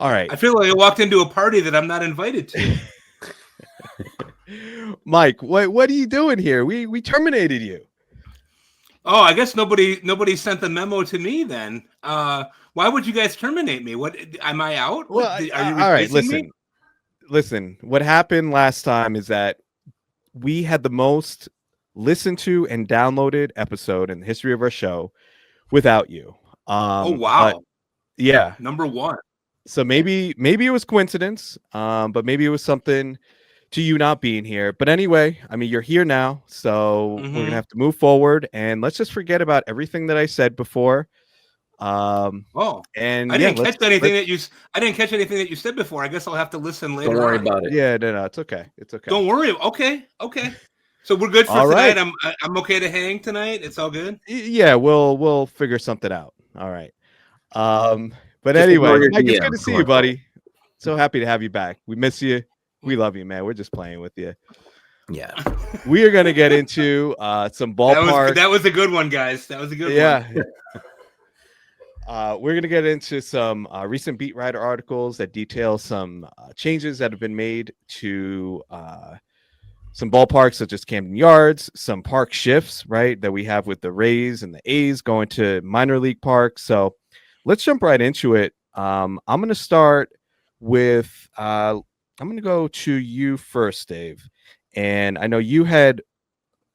All right. I feel like I walked into a party that I'm not invited to. Mike, what are you doing here? We terminated you. Oh, I guess nobody sent the memo to me then. Why would you guys terminate me? What am I out? Well, Are you all right, replacing me? listen. What happened last time is that we had the most listened to and downloaded episode in the history of our show without you. Oh But wow, yeah, number one. so maybe it was coincidence, but maybe it was something to you not being here. But anyway, I mean, you're here now, so we're gonna Mm-hmm. have to move forward, and let's just forget about everything that I said before. Oh, And I yeah, didn't catch anything let's that you. I didn't catch anything that you said before. I guess I'll have to listen Don't later worry on. about it. yeah, no, it's okay, it's okay. Don't worry. Okay, okay. So we're good for All right, tonight. I'm okay to hang tonight. It's all good. yeah, we'll figure something out. All right. But Just ignore anyway, your Mike, it's DM good to see you, commercial. buddy. So happy to have you back. We miss you. We love you, man. We're just playing with you. Yeah. We are gonna get into some ballpark. That was a good one, guys. That was a good Yeah. one. We're going to get into some recent beat writer articles that detail some changes that have been made to some ballparks, such as Camden Yards, some park shifts, right, that we have with the Rays and the A's going to minor league parks. So let's jump right into it. I'm going to start with, I'm going to go to you first, Dave. And I know you had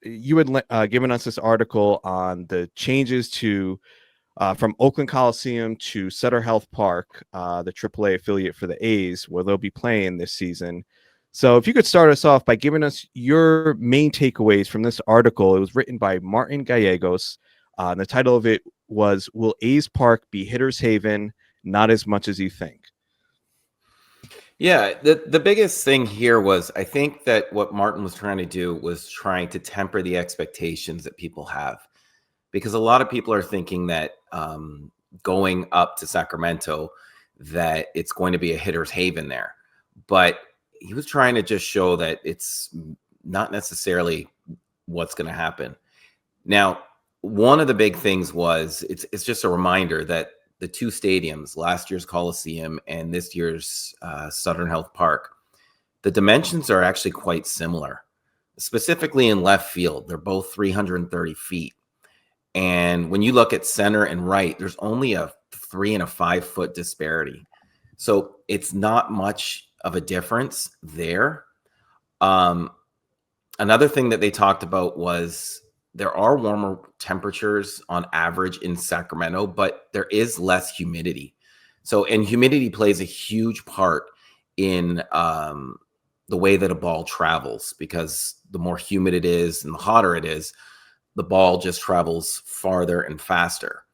given us this article on the changes to from Oakland Coliseum to Sutter Health Park, the AAA affiliate for the A's, where they'll be playing this season. So if you could start us off by giving us your main takeaways from this article. It was written by Martin Gallegos. And the title of it was, "Will A's Park be Hitter's Haven? Not as much as you think." Yeah, the biggest thing here was, I think that what Martin was trying to do was trying to temper the expectations that people have. Because a lot of people are thinking that going up to Sacramento, that it's going to be a hitter's haven there. But he was trying to just show that it's not necessarily what's going to happen. Now, one of the big things was it's just a reminder that the two stadiums, last year's Coliseum and this year's Southern Health Park, the dimensions are actually quite similar. Specifically in left field, they're both 330 feet. And when you look at center and right, there's only a 3 and a 5 foot disparity. So it's not much of a difference there. Another thing that they talked about was there are warmer temperatures on average in Sacramento, but there is less humidity. So, and humidity plays a huge part in the way that a ball travels, because the more humid it is and the hotter it is, the ball just travels farther and faster.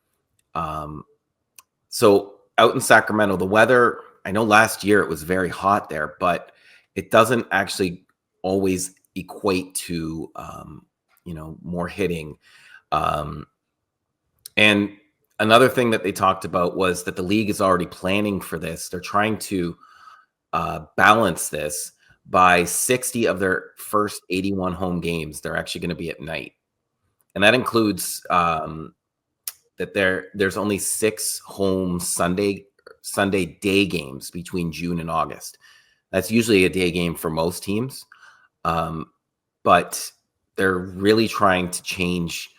So out in Sacramento, the weather, I know last year it was very hot there, but it doesn't actually always equate to, more hitting. And another thing that they talked about was that the league is already planning for this. They're trying to balance this by 60 of their first 81 home games. They're actually going to be at night. And that includes that there's only 6 home Sunday day games between June and August. That's usually a day game for most teams. But they're really trying to change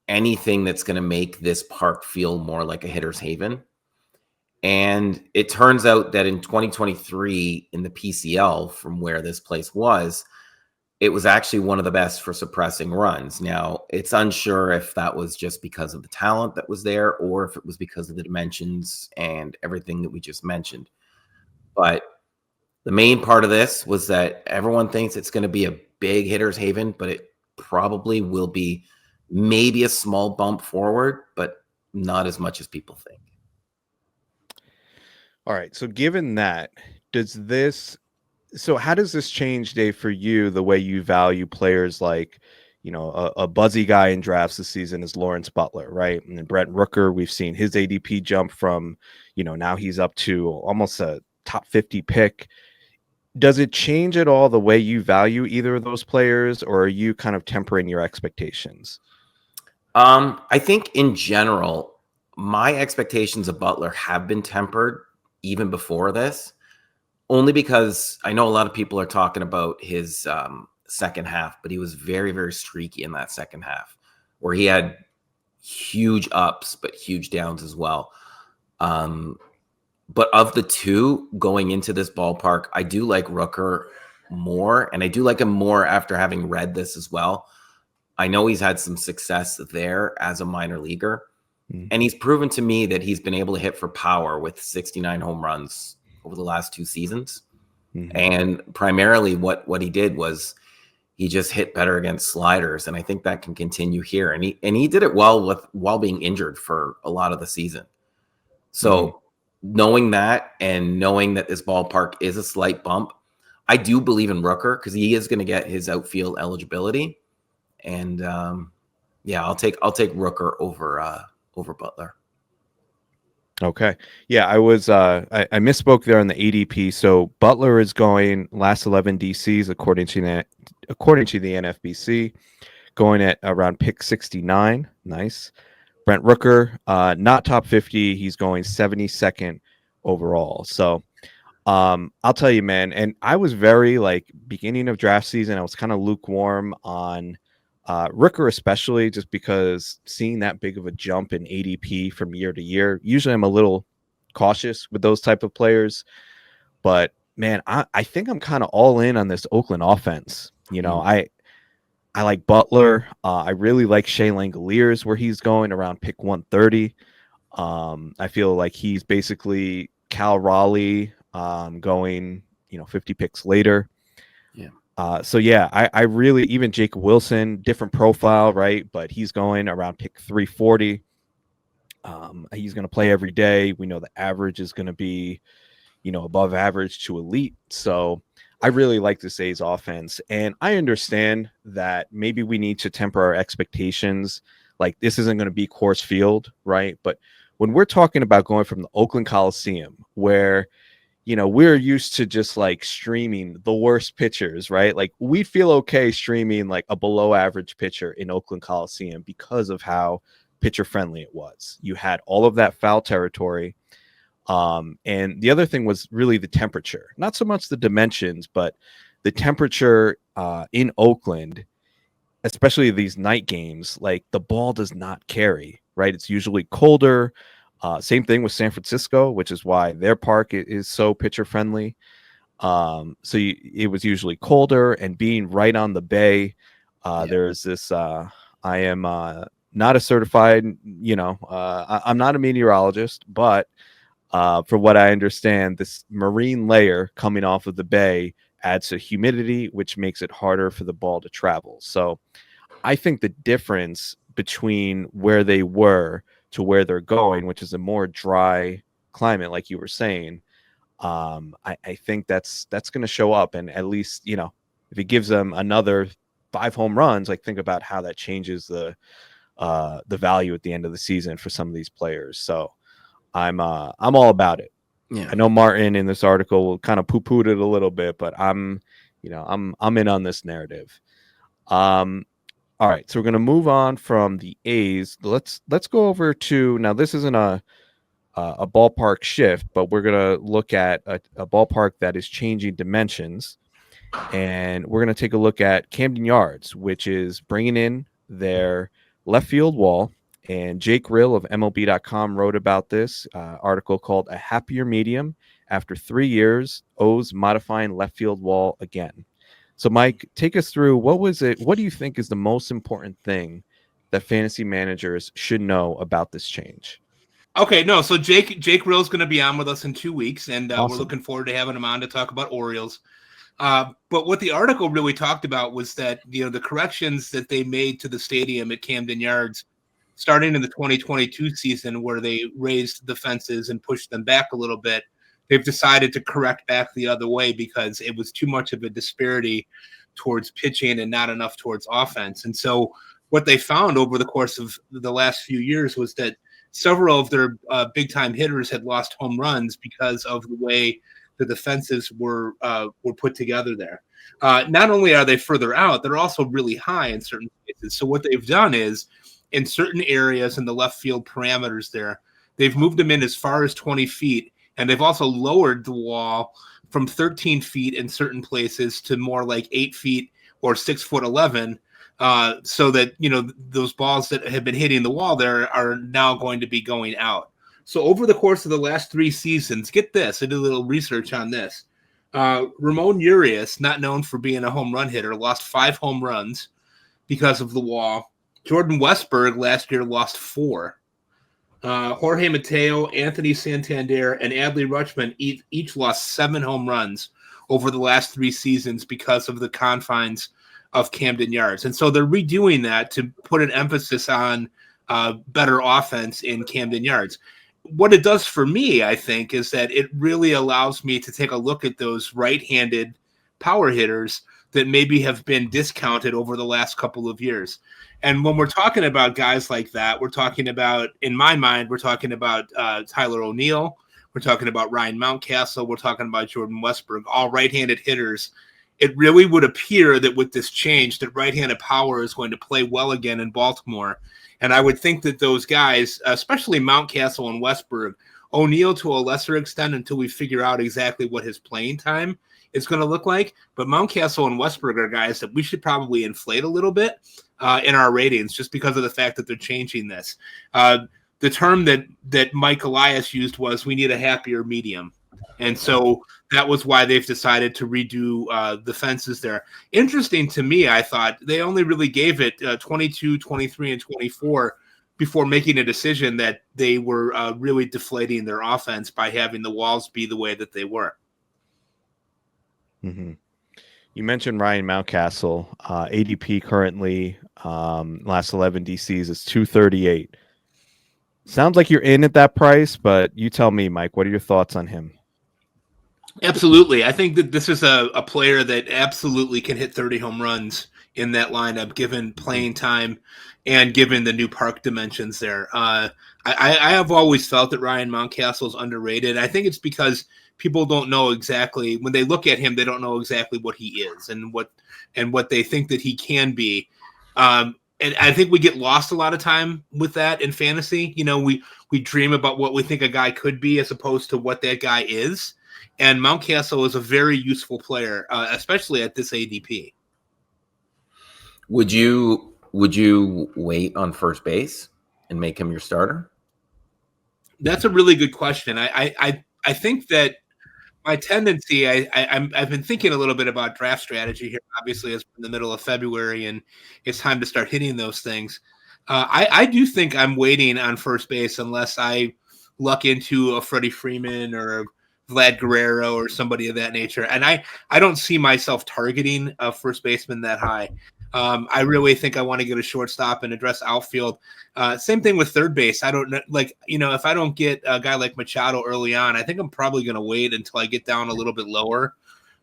anything that's going to make this park feel more like a hitter's haven. And it turns out that in 2023 in the PCL, from where this place was, it was actually one of the best for suppressing runs. Now, it's unsure if that was just because of the talent that was there or if it was because of the dimensions and everything that we just mentioned. But the main part of this was that everyone thinks it's going to be a big hitter's haven, but it probably will be maybe a small bump forward, but not as much as people think. All right. So given that, how does this change, Dave, for you, the way you value players like, a buzzy guy in drafts this season is Lawrence Butler, right? And then Brent Rooker, we've seen his ADP jump from, now he's up to almost a top 50 pick. Does it change at all the way you value either of those players, or are you kind of tempering your expectations? I think in general, my expectations of Butler have been tempered even before this, only because I know a lot of people are talking about his second half, but he was very, very streaky in that second half where he had huge ups, but huge downs as well. But of the two going into this ballpark, I do like Rooker more, and I do like him more after having read this as well. I know he's had some success there as a minor leaguer, and he's proven to me that he's been able to hit for power with 69 home runs over the last 2 seasons. And primarily what he did was he just hit better against sliders, and I think that can continue here. And he did it well while being injured for a lot of the season. So knowing that and knowing that this ballpark is a slight bump, I do believe in Rooker because he is going to get his outfield eligibility. And yeah, I'll take Rooker over Butler. Okay. Yeah, I misspoke there on the ADP. So Butler is going last 11 DCs according to the NFBC, going at around pick 69. Nice. Brent Rooker, not top 50. He's going 72nd overall. So I'll tell you, man, and I was very beginning of draft season, I was kind of lukewarm on Rooker, especially just because seeing that big of a jump in ADP from year to year. Usually I'm a little cautious with those type of players, but man, I think I'm kind of all in on this Oakland offense. You know, I like Butler. I really like Shea Langoliers where he's going around pick 130. I feel like he's basically Cal Raleigh going, 50 picks later. So yeah, I really, even Jacob Wilson, different profile, right? But he's going around pick 340. He's going to play every day. We know the average is going to be, above average to elite. So I really like this A's offense, and I understand that maybe we need to temper our expectations. Like this isn't going to be Coors Field, right? But when we're talking about going from the Oakland Coliseum, where we're used to just streaming the worst pitchers, right? Like we feel okay streaming like a below average pitcher in Oakland Coliseum because of how pitcher friendly it was. You had all of that foul territory. And the other thing was really the temperature, not so much the dimensions, but the temperature in Oakland, especially these night games, like the ball does not carry, right? It's usually colder. Same thing with San Francisco, which is why their park is so pitcher friendly. It was usually colder, and being right on the bay, there's this. I am not a certified, I'm not a meteorologist, but from what I understand, this marine layer coming off of the bay adds to humidity, which makes it harder for the ball to travel. So I think the difference between where they were to where they're going, which is a more dry climate, like you were saying, I think that's going to show up. And at least, if it gives them another 5 home runs, think about how that changes the value at the end of the season for some of these players. So I'm all about it. Yeah. I know Martin in this article kind of poo-pooed it a little bit, but I'm in on this narrative. All right, so we're going to move on from the A's. Let's go over to, now this isn't a ballpark shift, but we're going to look at a ballpark that is changing dimensions, and we're going to take a look at Camden Yards, which is bringing in their left field wall. And Jake Rill of MLB.com wrote about this article called "A Happier Medium After 3 Years, O's Modifying Left Field Wall Again." So, Mike, take us through, what was it? What do you think is the most important thing that fantasy managers should know about this change? Okay, no, so Jake Rill's going to be on with us in 2 weeks, and Awesome. We're looking forward to having him on to talk about Orioles. But what the article really talked about was that, the corrections that they made to the stadium at Camden Yards, starting in the 2022 season, where they raised the fences and pushed them back a little bit, they've decided to correct back the other way because it was too much of a disparity towards pitching and not enough towards offense. And so what they found over the course of the last few years was that several of their big-time hitters had lost home runs because of the way the defenses were put together there. Not only are they further out, they're also really high in certain cases. So what they've done is, in certain areas in the left field parameters there, they've moved them in as far as 20 feet, and they've also lowered the wall from 13 feet in certain places to more like 8 feet or 6'11", so that those balls that have been hitting the wall there are now going to be going out. So over the course of the last 3 seasons, get this, I did a little research on this. Ramon Urias, not known for being a home run hitter, lost 5 home runs because of the wall. Jordan Westberg last year lost 4. Jorge Mateo, Anthony Santander, and Adley Rutschman each lost 7 home runs over the last 3 seasons because of the confines of Camden Yards. And so they're redoing that to put an emphasis on better offense in Camden Yards. What it does for me, I think, is that it really allows me to take a look at those right-handed power hitters that maybe have been discounted over the last couple of years. And when we're talking about guys like that, we're talking about, in my mind, we're talking about Tyler O'Neill, we're talking about Ryan Mountcastle, we're talking about Jordan Westberg, all right-handed hitters. It really would appear that with this change, that right-handed power is going to play well again in Baltimore. And I would think that those guys, especially Mountcastle and Westberg, O'Neill to a lesser extent until we figure out exactly what his playing time is going to look like. But Mountcastle and Westberg are guys that we should probably inflate a little bit in our ratings just because of the fact that they're changing this. The term that Mike Elias used was, we need a happier medium. And so that was why they've decided to redo the fences there. Interesting to me, I thought they only really gave it 22, 23, and 24 before making a decision that they were really deflating their offense by having the walls be the way that they were. Mm-hmm. You mentioned Ryan Mountcastle. ADP currently, last 11 DCs is 238. Sounds like you're in at that price, but you tell me, Mike, what are your thoughts on him? Absolutely. I think that this is a player that absolutely can hit 30 home runs in that lineup, given playing time and given the new park dimensions there. I have always felt that Ryan Mountcastle is underrated. I think it's because people don't know exactly, when they look at him, they don't know exactly what he is and what they think that he can be. And I think we get lost a lot of time with that in fantasy. We dream about what we think a guy could be as opposed to what that guy is. And Mountcastle is a very useful player, especially at this ADP. Would you wait on first base and make him your starter? That's a really good question. I think that my tendency, I've been thinking a little bit about draft strategy here. Obviously, it's in the middle of February, and it's time to start hitting those things. I do think I'm waiting on first base unless I luck into a Freddie Freeman or a Vlad Guerrero or somebody of that nature. And I don't see myself targeting a first baseman that high. I really think I want to get a shortstop and address outfield. Same thing with third base. I don't know, if I don't get a guy like Machado early on, I think I'm probably going to wait until I get down a little bit lower.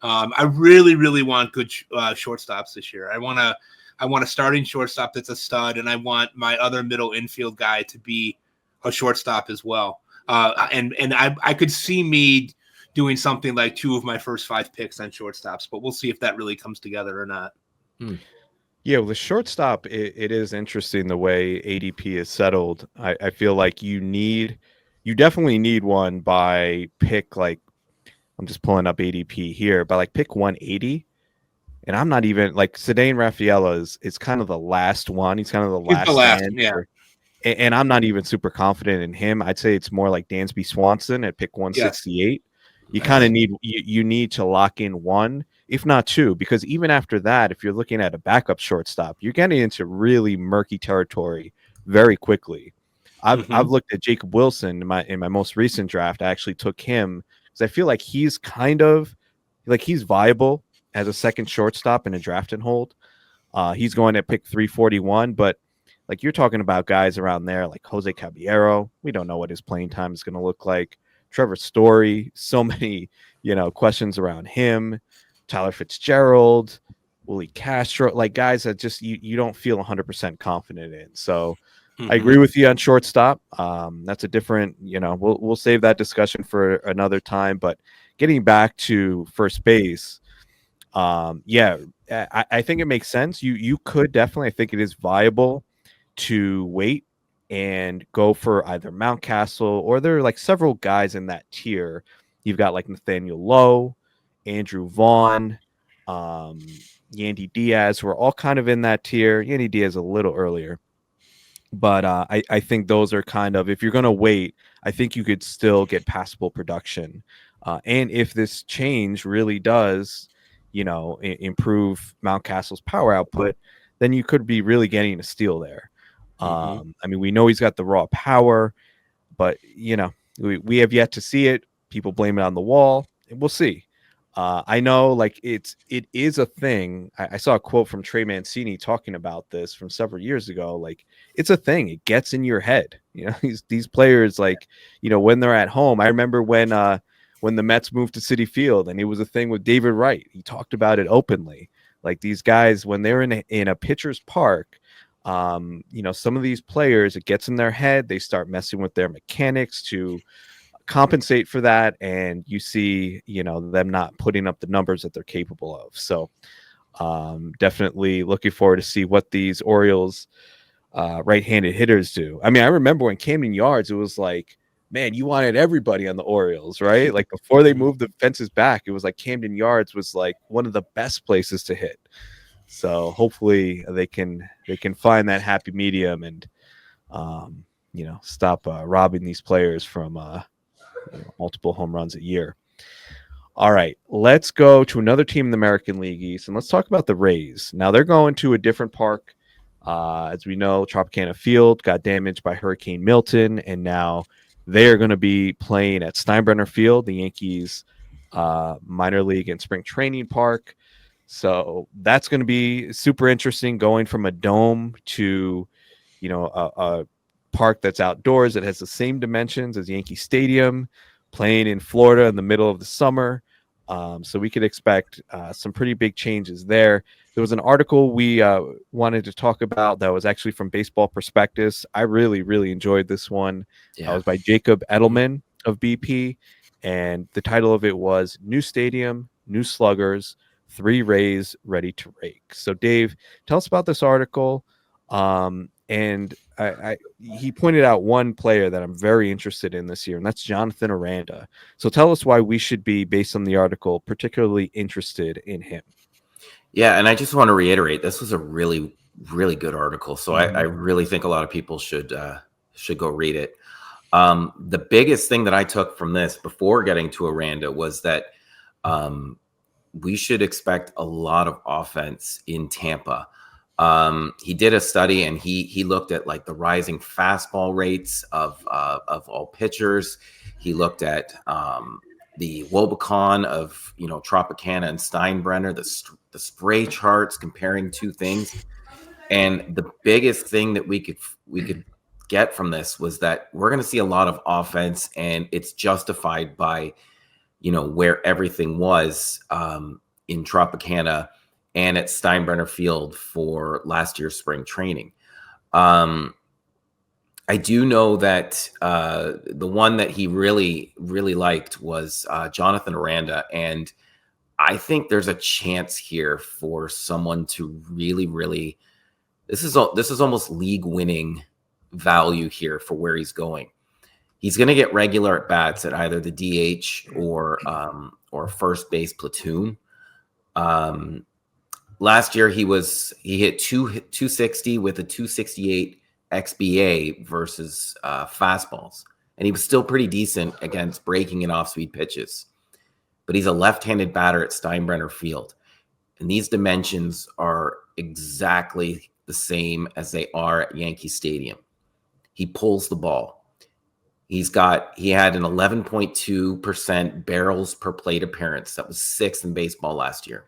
I really, really want good shortstops this year. I want a starting shortstop that's a stud, and I want my other middle infield guy to be a shortstop as well. And I could see me doing something like 2 of my first 5 picks on shortstops, but we'll see if that really comes together or not. Yeah, well, the shortstop, it is interesting the way ADP is settled. I feel like you definitely need one by pick, like, I'm just pulling up ADP here, but like pick 180. And I'm not even like Ceddanne Rafaela is kind of the last one. He's kind of the last stand. Yeah. And I'm not even super confident in him. I'd say it's more like Dansby Swanson at pick 168. Yes. You kind of need to lock in one, if not 2, because even after that, if you're looking at a backup shortstop, you're getting into really murky territory very quickly. I've looked at Jacob Wilson in my most recent draft. I actually took him because I feel like he's kind of like he's viable as a second shortstop in a draft and hold. He's going at pick 341, but like you're talking about guys around there like Jose Caballero. We don't know what his playing time is going to look like. Trevor Story, so many, questions around him. Tyler Fitzgerald, Willie Castro, like guys that just you don't feel 100% confident in. So I agree with you on shortstop. That's a different, we'll save that discussion for another time. But getting back to first base, I think it makes sense. You could definitely, I think it is viable to wait and go for either Mountcastle, or there are like several guys in that tier. You've got like Nathaniel Lowe, Andrew Vaughn, Yandy Diaz, who are all kind of in that tier. Yandy Diaz a little earlier. But I think those are kind of, if you're going to wait, I think you could still get passable production. And if this change really does, improve Mountcastle's power output, then you could be really getting a steal there. I mean, we know he's got the raw power, but, we have yet to see it. People blame it on the wall, and we'll see. I know, like, it is a thing. I saw a quote from Trey Mancini talking about this from several years ago. Like, it's a thing. It gets in your head. These players, like, when they're at home. I remember when the Mets moved to Citi Field, and it was a thing with David Wright. He talked about it openly. Like, these guys, when they're in a pitcher's park, some of these players, it gets in their head. They start messing with their mechanics to compensate for that, and you see them not putting up the numbers that they're capable of. So definitely looking forward to see what these Orioles right-handed hitters do. I mean, I remember when Camden Yards, it was like, man, you wanted everybody on the Orioles, right? Like, before they moved the fences back, it was like Camden Yards was like one of the best places to hit. So hopefully they can find that happy medium and stop robbing these players from multiple home runs a year. All right, let's go to another team in the American League East, and let's talk about the Rays. Now, they're going to a different park. As we know, Tropicana Field got damaged by Hurricane Milton, and now they are going to be playing at Steinbrenner Field, the Yankees' minor league and spring training park. So that's going to be super interesting, going from a dome to, a park that's outdoors that has the same dimensions as Yankee Stadium, playing in Florida in the middle of the summer. So we could expect some pretty big changes there. There was an article we wanted to talk about that was actually from Baseball Prospectus. I really, really enjoyed this one. It was by Jacob Edelman of BP, and the title of it was New Stadium, New Sluggers, 3 Rays Ready to Rake. So Dave, tell us about this article. And he pointed out one player that I'm very interested in this year, and that's Jonathan Aranda. So tell us why we should be, based on the article, particularly interested in him. Yeah, and I just want to reiterate, this was a really, really good article. So I really think a lot of people should go read it. The biggest thing that I took from this before getting to Aranda was that we should expect a lot of offense in Tampa. He did a study, and he looked at like the rising fastball rates of all pitchers. He looked at the Wobicon of Tropicana and Steinbrenner, the spray charts comparing two things. And the biggest thing that we could get from this was that we're going to see a lot of offense, and it's justified by where everything was in Tropicana and at Steinbrenner Field for last year's spring training. I do know that the one that he really, really liked was Jonathan Aranda. And I think there's a chance here for someone to really, really, this is almost league winning value here for where he's going. He's going to get regular at bats at either the DH or first base platoon. Last year he hit 260 with a 268 XBA versus fastballs, and he was still pretty decent against breaking and off-speed pitches. But he's a left-handed batter at Steinbrenner Field, and these dimensions are exactly the same as they are at Yankee Stadium. He pulls the ball. He had an 11.2% barrels per plate appearance. That was 6th in baseball last year.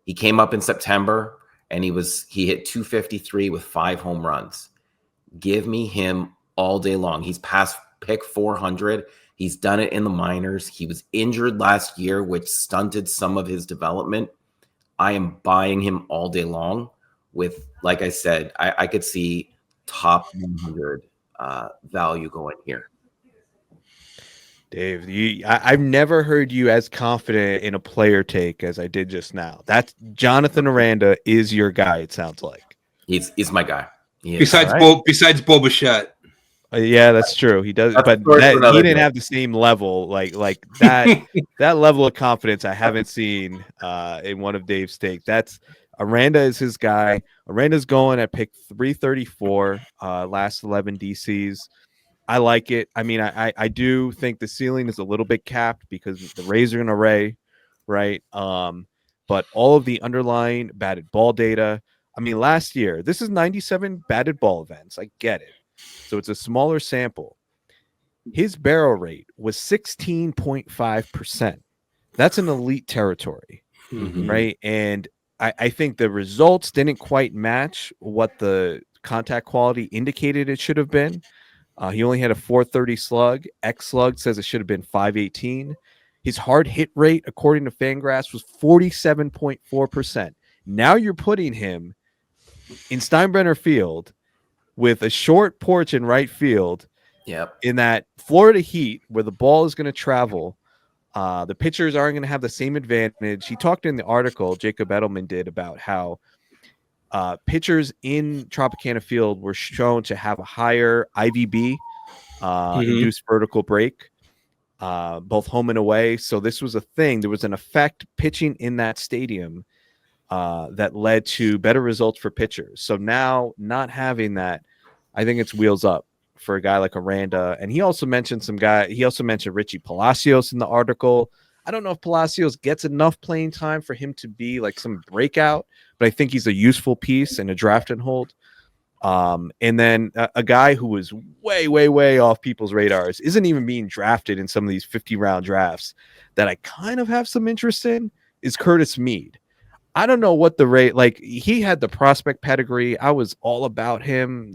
He came up in September, and he hit 253 with 5 home runs. Give me him all day long. He's past pick 400. He's done it in the minors. He was injured last year, which stunted some of his development. I am buying him all day long with, like I said, I could see top 100 value going here. Dave, I've never heard you as confident in a player take as I did just now. That's Jonathan Aranda is your guy, it sounds like. He's my guy. Besides Bo Bichette. Yeah, that's true. He does, That's a but story for he another didn't day. have the same level, like that. That level of confidence I haven't seen in one of Dave's take. That's Aranda is his guy. Aranda's going at pick 334, last 11 DCs. I like it. I mean, I do think the ceiling is a little bit capped because the Rays are an array, right? But all of the underlying batted ball data. I mean, last year, this is 97 batted ball events. I get it. So it's a smaller sample. His barrel rate was 16.5%. That's an elite territory, Mhm. right? And I think the results didn't quite match what the contact quality indicated it should have been. He only had a 430 slug. X slug says it should have been 518. His hard hit rate, according to Fangraphs, was 47.4%. Now you're putting him in Steinbrenner Field with a short porch in right field Yep. in that Florida heat where the ball is going to travel. The pitchers aren't going to have the same advantage. He talked in the article, Jacob Edelman did, about how pitchers in Tropicana Field were shown to have a higher IVB, induced vertical break, both home and away. So this was a thing. There was an effect pitching in that stadium that led to better results for pitchers. So now not having that, I think it's wheels up for a guy like Aranda. And he also mentioned Richie Palacios in the article. I don't know if Palacios gets enough playing time for him to be like some breakout, but I think he's a useful piece in a draft and hold. And then a guy who was way, way, way off people's radars, isn't even being drafted in some of these 50-round drafts that I kind of have some interest in, is Curtis Mead. I don't know what the rate, like he had the prospect pedigree. I was all about him,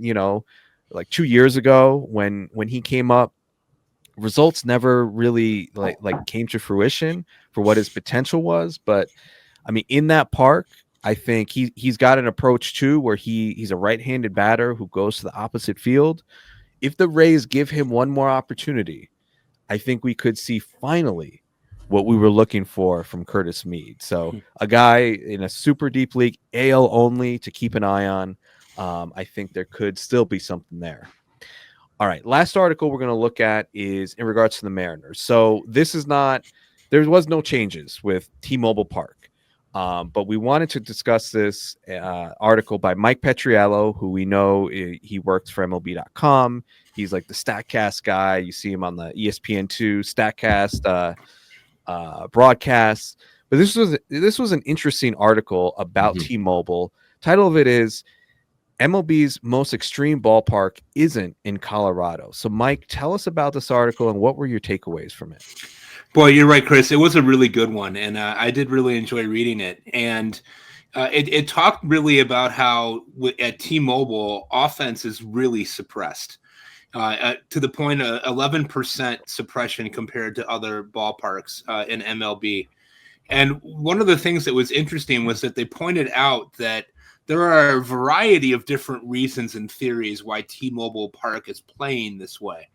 like 2 years ago when he came up. Results never really like came to fruition for what his potential was. But I mean, in that park, I think he's got an approach too where he's a right-handed batter who goes to the opposite field. If the Rays give him one more opportunity, I think we could see finally what we were looking for from Curtis Mead. So a guy in a super deep league, AL only, to keep an eye on. I think there could still be something there. All right, last article we're going to look at is in regards to the Mariners. So there was no changes with T-Mobile Park, but we wanted to discuss this article by Mike Petriello, who we know he works for MLB.com. He's like the StatCast guy. You see him on the ESPN2 StatCast broadcasts. But this was an interesting article about T-Mobile. Title of it is MLB's most extreme ballpark isn't in Colorado. So, Mike, tell us about this article and what were your takeaways from it? Boy, you're right, Chris. It was a really good one, and I did really enjoy reading it. And it talked really about how at T-Mobile, offense is really suppressed to the point of 11% suppression compared to other ballparks in MLB. And one of the things that was interesting was that they pointed out that there are a variety of different reasons and theories why T-Mobile Park is playing this way.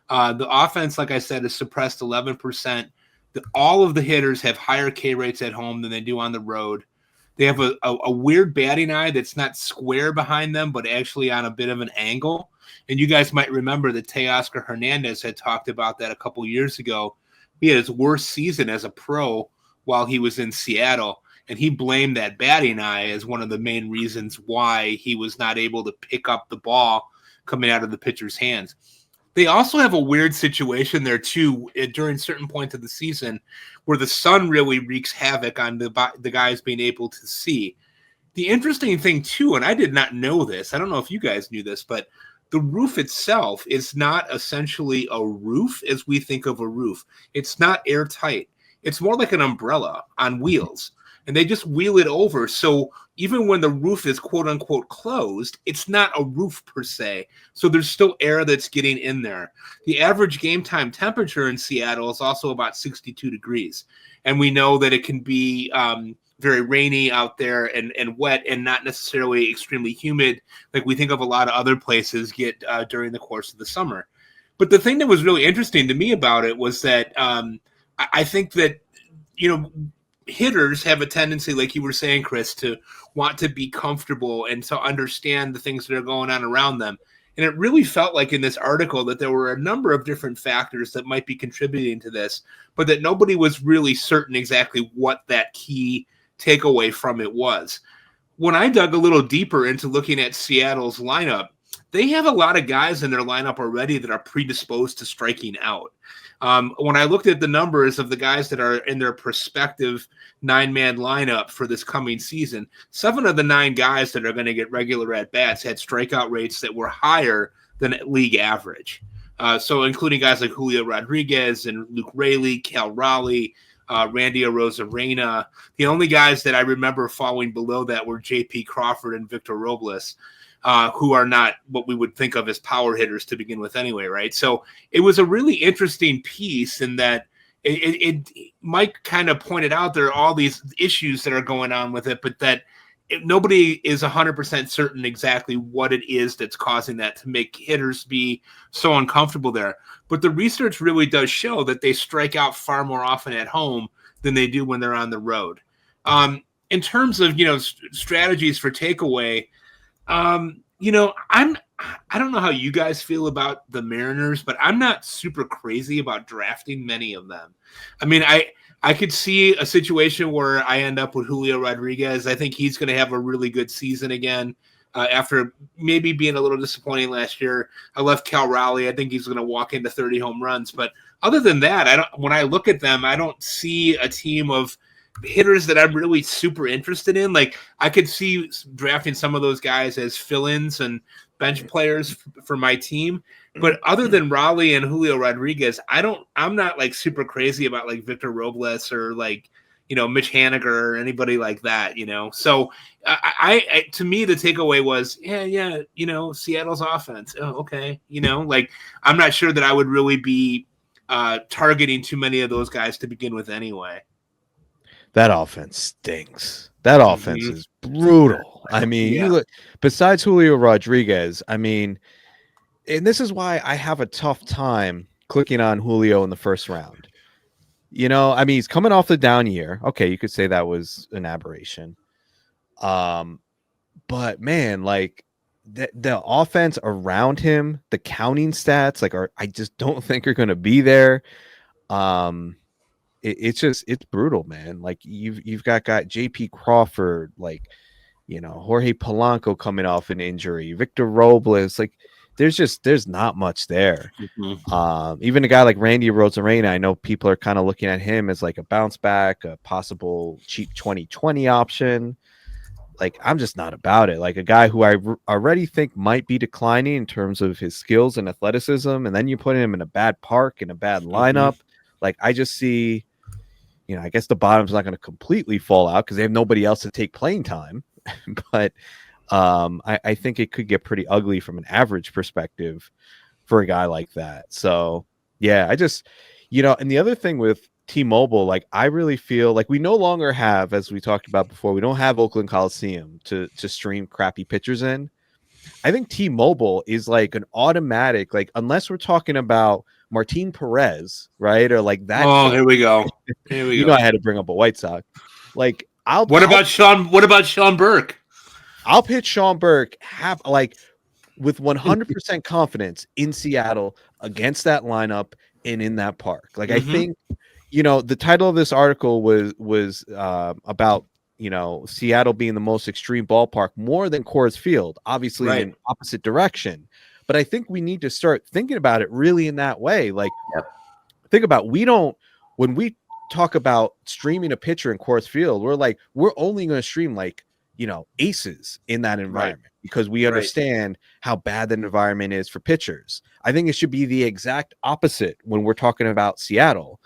The offense, like I said, is suppressed 11%. All of the hitters have higher K rates at home than they do on the road. They have a weird batting eye that's not square behind them, but actually on a bit of an angle. And you guys might remember that Teoscar Hernandez had talked about that a couple years ago. He had his worst season as a pro while he was in Seattle. And he blamed that batting eye as one of the main reasons why he was not able to pick up the ball coming out of the pitcher's hands. They also have a weird situation there, too, during certain points of the season where the sun really wreaks havoc on the guys being able to see. The interesting thing, too, and I did not know this, I don't know if you guys knew this, but the roof itself is not essentially a roof as we think of a roof. It's not airtight. It's more like an umbrella on wheels. And they just wheel it over. So even when the roof is quote unquote closed, it's not a roof per se. So there's still air that's getting in there. The average game time temperature in Seattle is also about 62 degrees. And we know that it can be very rainy out there and wet and not necessarily extremely humid like we think of a lot of other places get during the course of the summer. But the thing that was really interesting to me about it was that I think that, hitters have a tendency, like you were saying, Chris, to want to be comfortable and to understand the things that are going on around them. And it really felt like in this article that there were a number of different factors that might be contributing to this, but that nobody was really certain exactly what that key takeaway from it was. When I dug a little deeper into looking at Seattle's lineup, they have a lot of guys in their lineup already that are predisposed to striking out. When I looked at the numbers of the guys that are in their prospective 9-man lineup for this coming season, 7 of the 9 guys that are going to get regular at-bats had strikeout rates that were higher than league average. So including guys like Julio Rodriguez and Luke Raley, Cal Raleigh, Randy Arozarena. The only guys that I remember falling below that were J.P. Crawford and Victor Robles, who are not what we would think of as power hitters to begin with anyway, right? So it was a really interesting piece in that Mike kind of pointed out there are all these issues that are going on with it, but that nobody is 100% certain exactly what it is that's causing that to make hitters be so uncomfortable there. But the research really does show that they strike out far more often at home than they do when they're on the road. In terms of, strategies for takeaway, I don't know how you guys feel about the Mariners, but I'm not super crazy about drafting many of them. I mean, I could see a situation where I end up with Julio Rodriguez. I think he's going to have a really good season again after maybe being a little disappointing last year. I left Cal Raleigh. I think he's going to walk into 30 home runs. But other than that, when I look at them, I don't see a team of hitters that I'm really super interested in. Like I could see drafting some of those guys as fill-ins and bench players for my team. But other than Raleigh and Julio Rodriguez, I'm not like super crazy about like Victor Robles or like, Mitch Haniger or anybody like that, So I to me, the takeaway was, Seattle's offense. Oh, okay. Like I'm not sure that I would really be targeting too many of those guys to begin with anyway. That offense stinks. That offense is brutal. I mean, you look besides Julio Rodriguez, I mean, and this is why I have a tough time clicking on Julio in the first round. I mean, he's coming off the down year. Okay, you could say that was an aberration. But man, like the offense around him, the counting stats, like I just don't think are going to be there. It's brutal, man. Like you've got J.P. Crawford, like Jorge Polanco coming off an injury, Victor Robles, like there's not much there. Even a guy like Randy Arozarena, I know people are kind of looking at him as like a bounce back, a possible cheap 2020 option. Like I'm just not about it. Like a guy who I already think might be declining in terms of his skills and athleticism, and then you put him in a bad park in a bad lineup. Like I just see, I guess the bottom's not going to completely fall out because they have nobody else to take playing time. But I think it could get pretty ugly from an average perspective for a guy like that. So, yeah, I just, and the other thing with T-Mobile, like I really feel like we no longer have, as we talked about before, we don't have Oakland Coliseum to stream crappy pitchers in. I think T-Mobile is like an automatic, like unless we're talking about Martin Perez, right? Or like that. Oh, here we go. I had to bring up a White Sox. Like What about Sean Burke? I'll pitch Sean Burke with 100% confidence in Seattle against that lineup and in that park. Like I think, the title of this article was about Seattle being the most extreme ballpark more than Coors Field, obviously in an opposite direction. But I think we need to start thinking about it really in that way. Like, think about when we talk about streaming a pitcher in Coors Field, we're only going to stream aces in that environment because we understand how bad that environment is for pitchers. I think it should be the exact opposite when we're talking about Seattle.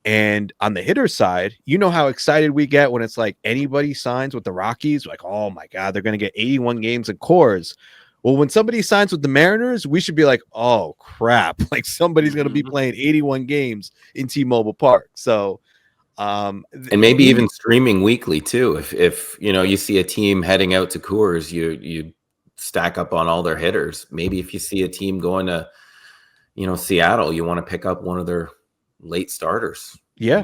And on the hitter side, how excited we get when it's like anybody signs with the Rockies, like, oh my God, they're going to get 81 games in Coors. Well, when somebody signs with the Mariners, we should be like, oh crap, like somebody's going to be playing 81 games in T-Mobile Park. So, and maybe even streaming weekly too. If you see a team heading out to Coors, you stack up on all their hitters. Maybe if you see a team going to, Seattle, you want to pick up one of their late starters. Yeah.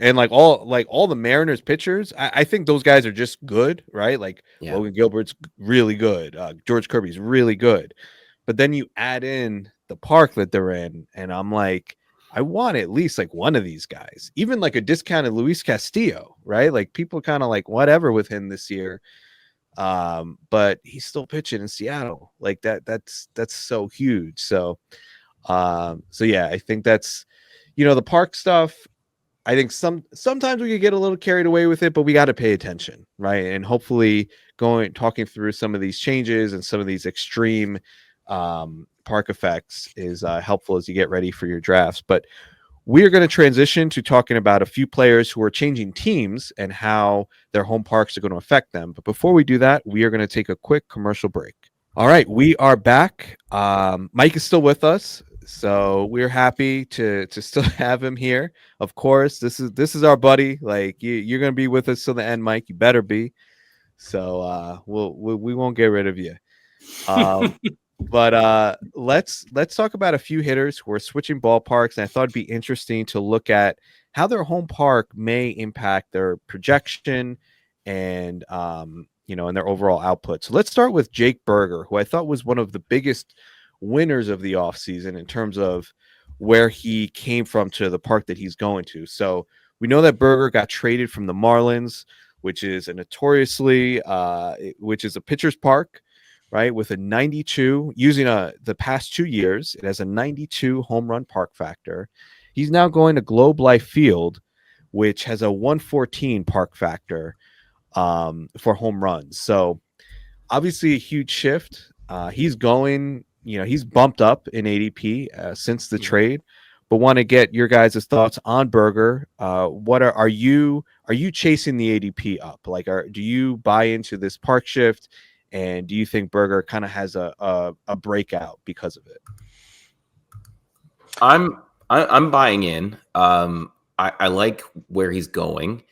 And like all the Mariners pitchers, I think those guys are just good, right? Like Logan Gilbert's really good. George Kirby's really good. but then you add in the park that they're in, and I'm like, I want at least like one of these guys, even like a discounted Luis Castillo, right? Like people kind of like whatever with him this year. But he's still pitching in Seattle. Like that's so huge. So yeah, I think that's, the park stuff. I think sometimes we could get a little carried away with it, but we got to pay attention, right? And hopefully talking through some of these changes and some of these extreme park effects is helpful as you get ready for your drafts. But we're going to transition to talking about a few players who are changing teams and how their home parks are going to affect them. But before we do that, we are going to take a quick commercial break. All right, we are back. Mike is still with us, so we're happy to still have him here. Of course, this is our buddy. Like you're going to be with us till the end, Mike. You better be. So we won't get rid of you. But let's talk about a few hitters who are switching ballparks, and I thought it'd be interesting to look at how their home park may impact their projection and and their overall output. So let's start with Jake Berger, who I thought was one of the biggest winners of the offseason in terms of where he came from to the park that he's going to. So we know that Berger got traded from the Marlins, which is a pitcher's park, right? With a 92, using the past 2 years, it has a 92 home run park factor. He's now going to Globe Life Field, which has a 114 park factor for home runs. So obviously a huge shift. He's going, he's bumped up in ADP since the trade, but want to get your guys' thoughts on Berger. What are you chasing the ADP up? Like, do you buy into this park shift? And do you think Berger kind of has a breakout because of it? I'm buying in. I like where he's going.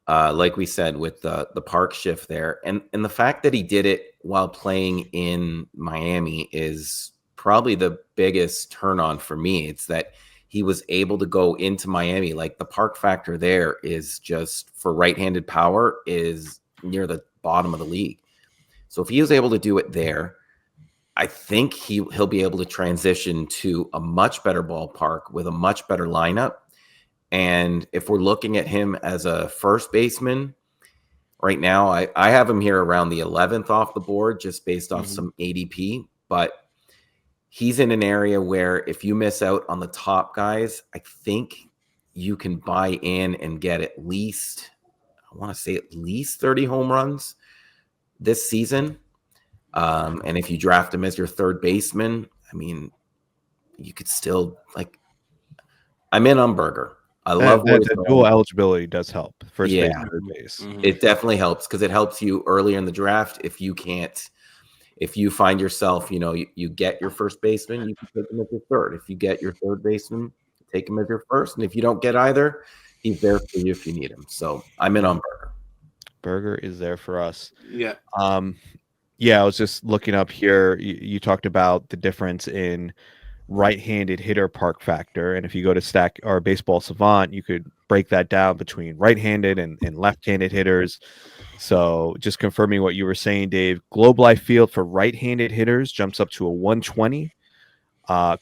Like we said, with the park shift there, and the fact that he did it while playing in Miami is probably the biggest turn on for me. It's that he was able to go into Miami. Like the park factor there is just for right-handed power is near the bottom of the league. So if he was able to do it there, I think he'll be able to transition to a much better ballpark with a much better lineup. And if we're looking at him as a first baseman, right now I have him here around the 11th off the board just based off some ADP. But he's in an area where if you miss out on the top guys, I think you can buy in and get at least 30 home runs this season. And if you draft him as your third baseman, I mean, you could still I'm in on Berger. I love the dual eligibility does help. First base, third base. It definitely helps because it helps you earlier in the draft. If you find yourself, you get your first baseman, you can take him as your third. If you get your third baseman, take him as your first. And if you don't get either, he's there for you if you need him. So I'm in on Berger. Berger is there for us. Yeah. I was just looking up here. You talked about the difference in right-handed hitter park factor, and if you go to Stack or Baseball Savant, you could break that down between right-handed and left-handed hitters. So just confirming what you were saying, Dave, Globe Life Field for right-handed hitters jumps up to a 120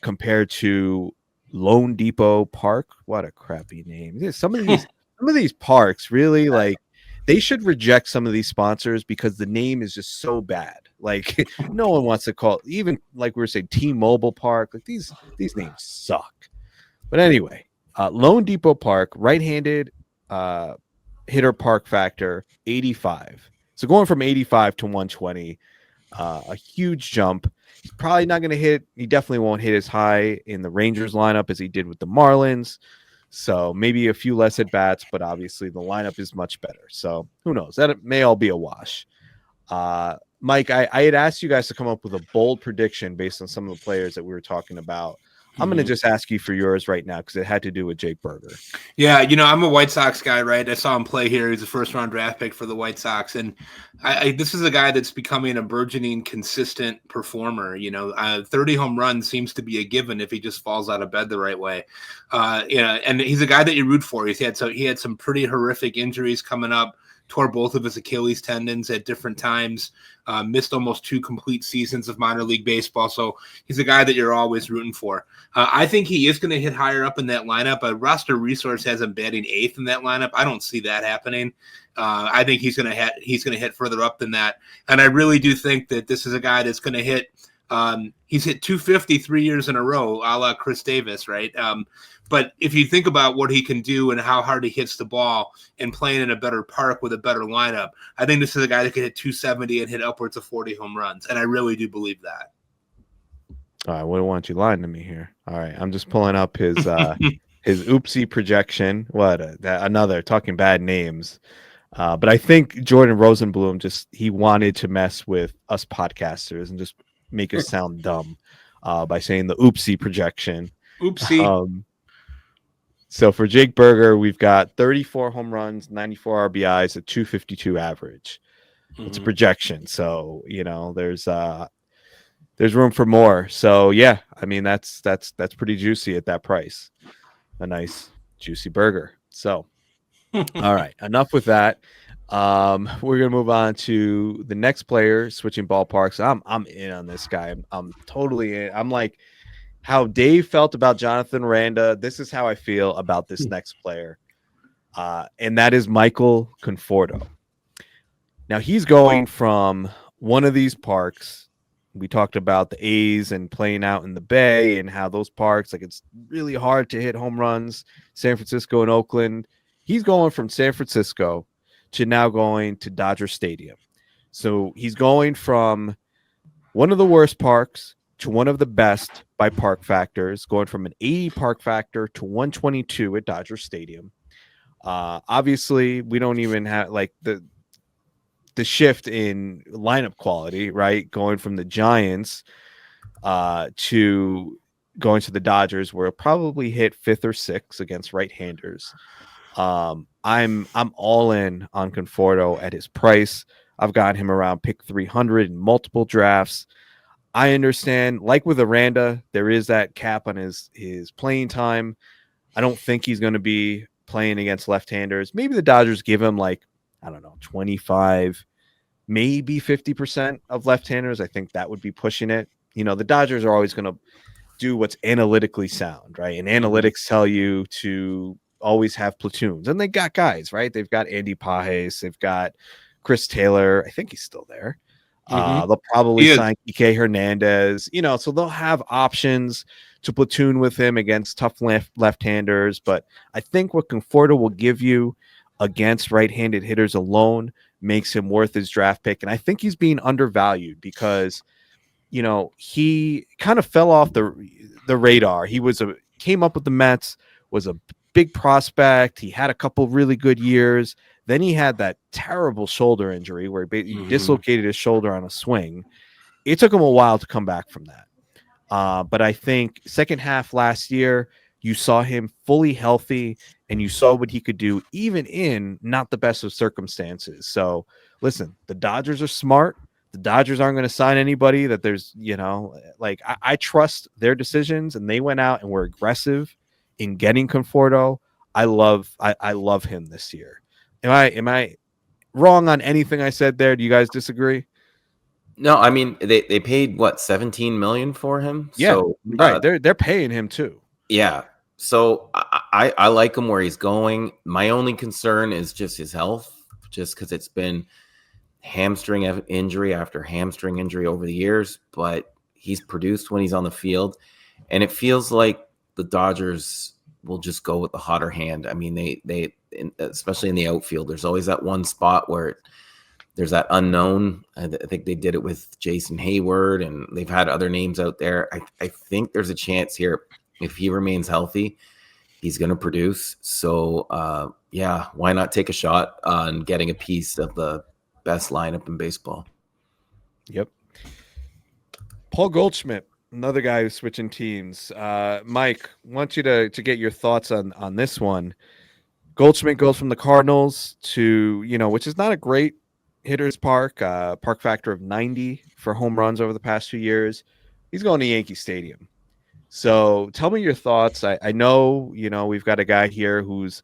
compared to Lone Depot Park. What a crappy name. Some of these parks really they should reject some of these sponsors because the name is just so bad. Like no one wants to call, even like we were saying, T-Mobile Park. Like these names suck. But anyway, Lone Depot Park, right-handed hitter park factor 85. So going from 85 to 120, a huge jump. He's probably not going to hit. He definitely won't hit as high in the Rangers lineup as he did with the Marlins. So maybe a few less at bats, but obviously the lineup is much better. So who knows? That may all be a wash. Mike, I had asked you guys to come up with a bold prediction based on some of the players that we were talking about. I'm going to just ask you for yours right now because it had to do with Jake Berger. Yeah, I'm a White Sox guy, right? I saw him play here. He's a first-round draft pick for the White Sox. And This is a guy that's becoming a burgeoning, consistent performer. 30 home runs seems to be a given if he just falls out of bed the right way. And he's a guy that you root for. He had some pretty horrific injuries coming up. Tore both of his Achilles tendons at different times, missed almost 2 complete seasons of minor league baseball. So he's a guy that you're always rooting for. I think he is going to hit higher up in that lineup. A roster resource has him batting 8th in that lineup. I don't see that happening. I think he's going to hit further up than that. And I really do think that this is a guy that's going to hit. He's hit 250 3 years in a row, a la Chris Davis, right? But if you think about what he can do and how hard he hits the ball and playing in a better park with a better lineup, I think this is a guy that can hit 270 and hit upwards of 40 home runs. And I really do believe that. All right, what want you lying to me here? All right, I'm just pulling up his his oopsie projection. Another talking bad names. But I think Jordan Rosenblum he wanted to mess with us podcasters and just make us sound dumb by saying the oopsie projection. Oopsie. So for Jake Berger, we've got 34 home runs, 94 RBIs, a 252 average. It's a projection. So, there's room for more. So yeah, I mean, that's pretty juicy at that price. A nice juicy burger. So, all right, enough with that. We're gonna move on to the next player, switching ballparks. I'm in on this guy. I'm totally in. I'm like how Dave felt about Jonathan Randa. This is how I feel about this next player, and that is Michael Conforto. Now he's going from one of these parks. We talked about the A's and playing out in the Bay and how those parks, like, it's really hard to hit home runs. San Francisco and Oakland. He's going from San Francisco to now going to Dodger Stadium. So he's going from one of the worst parks to one of the best by park factors, going from an 80 park factor to 122 at Dodger Stadium. Obviously, we don't even have like the shift in lineup quality, right? Going from the Giants to going to the Dodgers, where it'll probably hit 5th or 6th against right-handers. I'm all in on Conforto at his price. I've got him around pick 300 in multiple drafts. I understand, like with Aranda, there is that cap on his playing time. I don't think he's going to be playing against left-handers. Maybe the Dodgers give him 25, maybe 50% of left-handers. I think that would be pushing it. The Dodgers are always going to do what's analytically sound, right? And analytics tell you to always have platoons. And they got guys, right? They've got Andy Pages. They've got Chris Taylor. I think he's still there. They'll probably sign Kike Hernandez, so they'll have options to platoon with him against tough left-handers. But I think what Conforto will give you against right-handed hitters alone makes him worth his draft pick. And I think he's being undervalued because, he kind of fell off the radar. He came up with the Mets, was a big prospect. He had a couple really good years. Then he had that terrible shoulder injury where he dislocated his shoulder on a swing. It took him a while to come back from that. But I think second half last year, you saw him fully healthy and you saw what he could do even in not the best of circumstances. So listen, the Dodgers are smart. The Dodgers aren't going to sign anybody that there's, I trust their decisions, and they went out and were aggressive in getting Conforto. I love him this year. Am I wrong on anything I said there? Do you guys disagree? No, I mean they paid what, 17 million for him? Yeah, so, right. They're paying him too. Yeah. So I like him where he's going. My only concern is just his health, just because it's been hamstring injury after hamstring injury over the years, but he's produced when he's on the field, and it feels like the Dodgers will just go with the hotter hand. I mean, they especially in the outfield, there's always that one spot where there's that unknown. I think they did it with Jason Hayward, and they've had other names out there. I think there's a chance here, if he remains healthy, he's going to produce. So, why not take a shot on getting a piece of the best lineup in baseball? Yep. Paul Goldschmidt, another guy who's switching teams. Mike, I want you to get your thoughts on this one. Goldschmidt goes from the Cardinals to, which is not a great hitters park factor of 90 for home runs over the past 2 years. He's going to Yankee Stadium. So tell me your thoughts. I know, we've got a guy here who's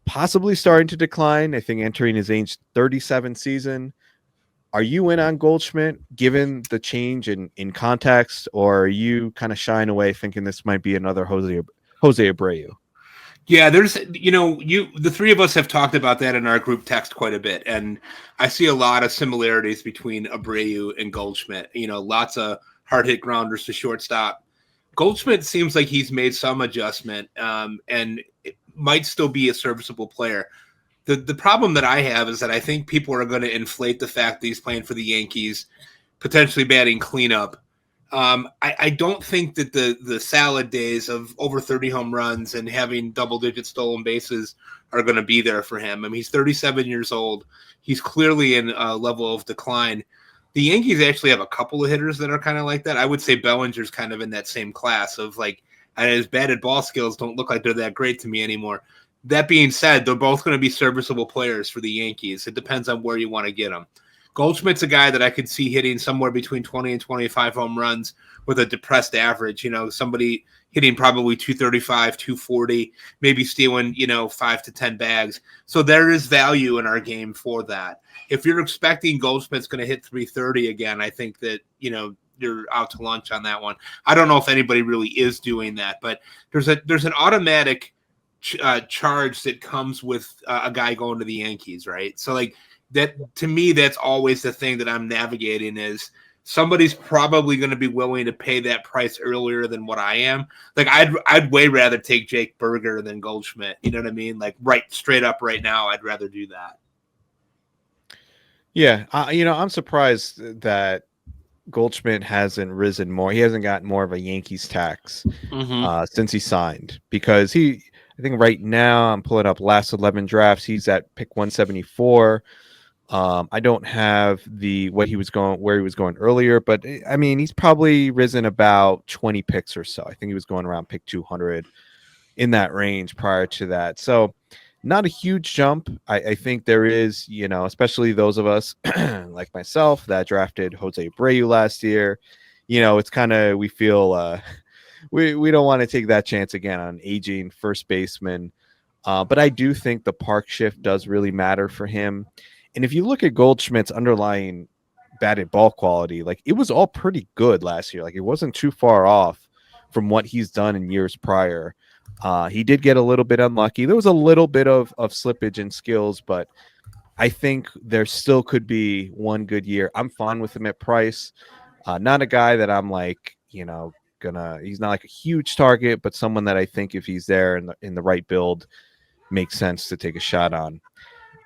possibly starting to decline. I think entering his age 37 season. Are you in on Goldschmidt given the change in context, or are you kind of shying away thinking this might be another Jose Abreu? Yeah, there's, the three of us have talked about that in our group text quite a bit. And I see a lot of similarities between Abreu and Goldschmidt, lots of hard hit grounders to shortstop. Goldschmidt seems like he's made some adjustment, and it might still be a serviceable player. The problem that I have is that I think people are going to inflate the fact that he's playing for the Yankees, potentially batting cleanup. I don't think that the salad days of over 30 home runs and having double-digit stolen bases are going to be there for him. I mean, he's 37 years old. He's clearly in a level of decline. The Yankees actually have a couple of hitters that are kind of like that. I would say Bellinger's kind of in that same class of like, and his batted ball skills don't look like they're that great to me anymore. That being said, they're both going to be serviceable players for the Yankees. It depends on where you want to get them. Goldschmidt's a guy that I could see hitting somewhere between 20 and 25 home runs with a depressed average. Somebody hitting probably 235, 240, maybe stealing, 5 to 10 bags. So there is value in our game for that. If you're expecting Goldschmidt's going to hit 330 again, I think that, you're out to lunch on that one. I don't know if anybody really is doing that, but there's an automatic charge that comes with a guy going to the Yankees, right? So like that, to me, that's always the thing that I'm navigating is somebody's probably going to be willing to pay that price earlier than what I am. Like I'd way rather take Jake Berger than Goldschmidt. You know what I mean? Like right straight up right now, I'd rather do that. Yeah. I'm surprised that Goldschmidt hasn't risen more. He hasn't gotten more of a Yankees tax since he signed, because I think right now I'm pulling up last 11 drafts. He's at pick 174. I don't have where he was going earlier, but I mean, he's probably risen about 20 picks or so. I think he was going around pick 200 in that range prior to that. So not a huge jump. I think there is, especially those of us like myself that drafted Jose Abreu last year, it's kind of, we feel we don't want to take that chance again on aging first baseman. But I do think the park shift does really matter for him. And if you look at Goldschmidt's underlying batted ball quality, like it was all pretty good last year. Like it wasn't too far off from what he's done in years prior. He did get a little bit unlucky. There was a little bit of slippage in skills, but I think there still could be one good year. I'm fine with him at price. Not a guy that I'm like, he's not like a huge target, but someone that I think if he's there in the right build, makes sense to take a shot on.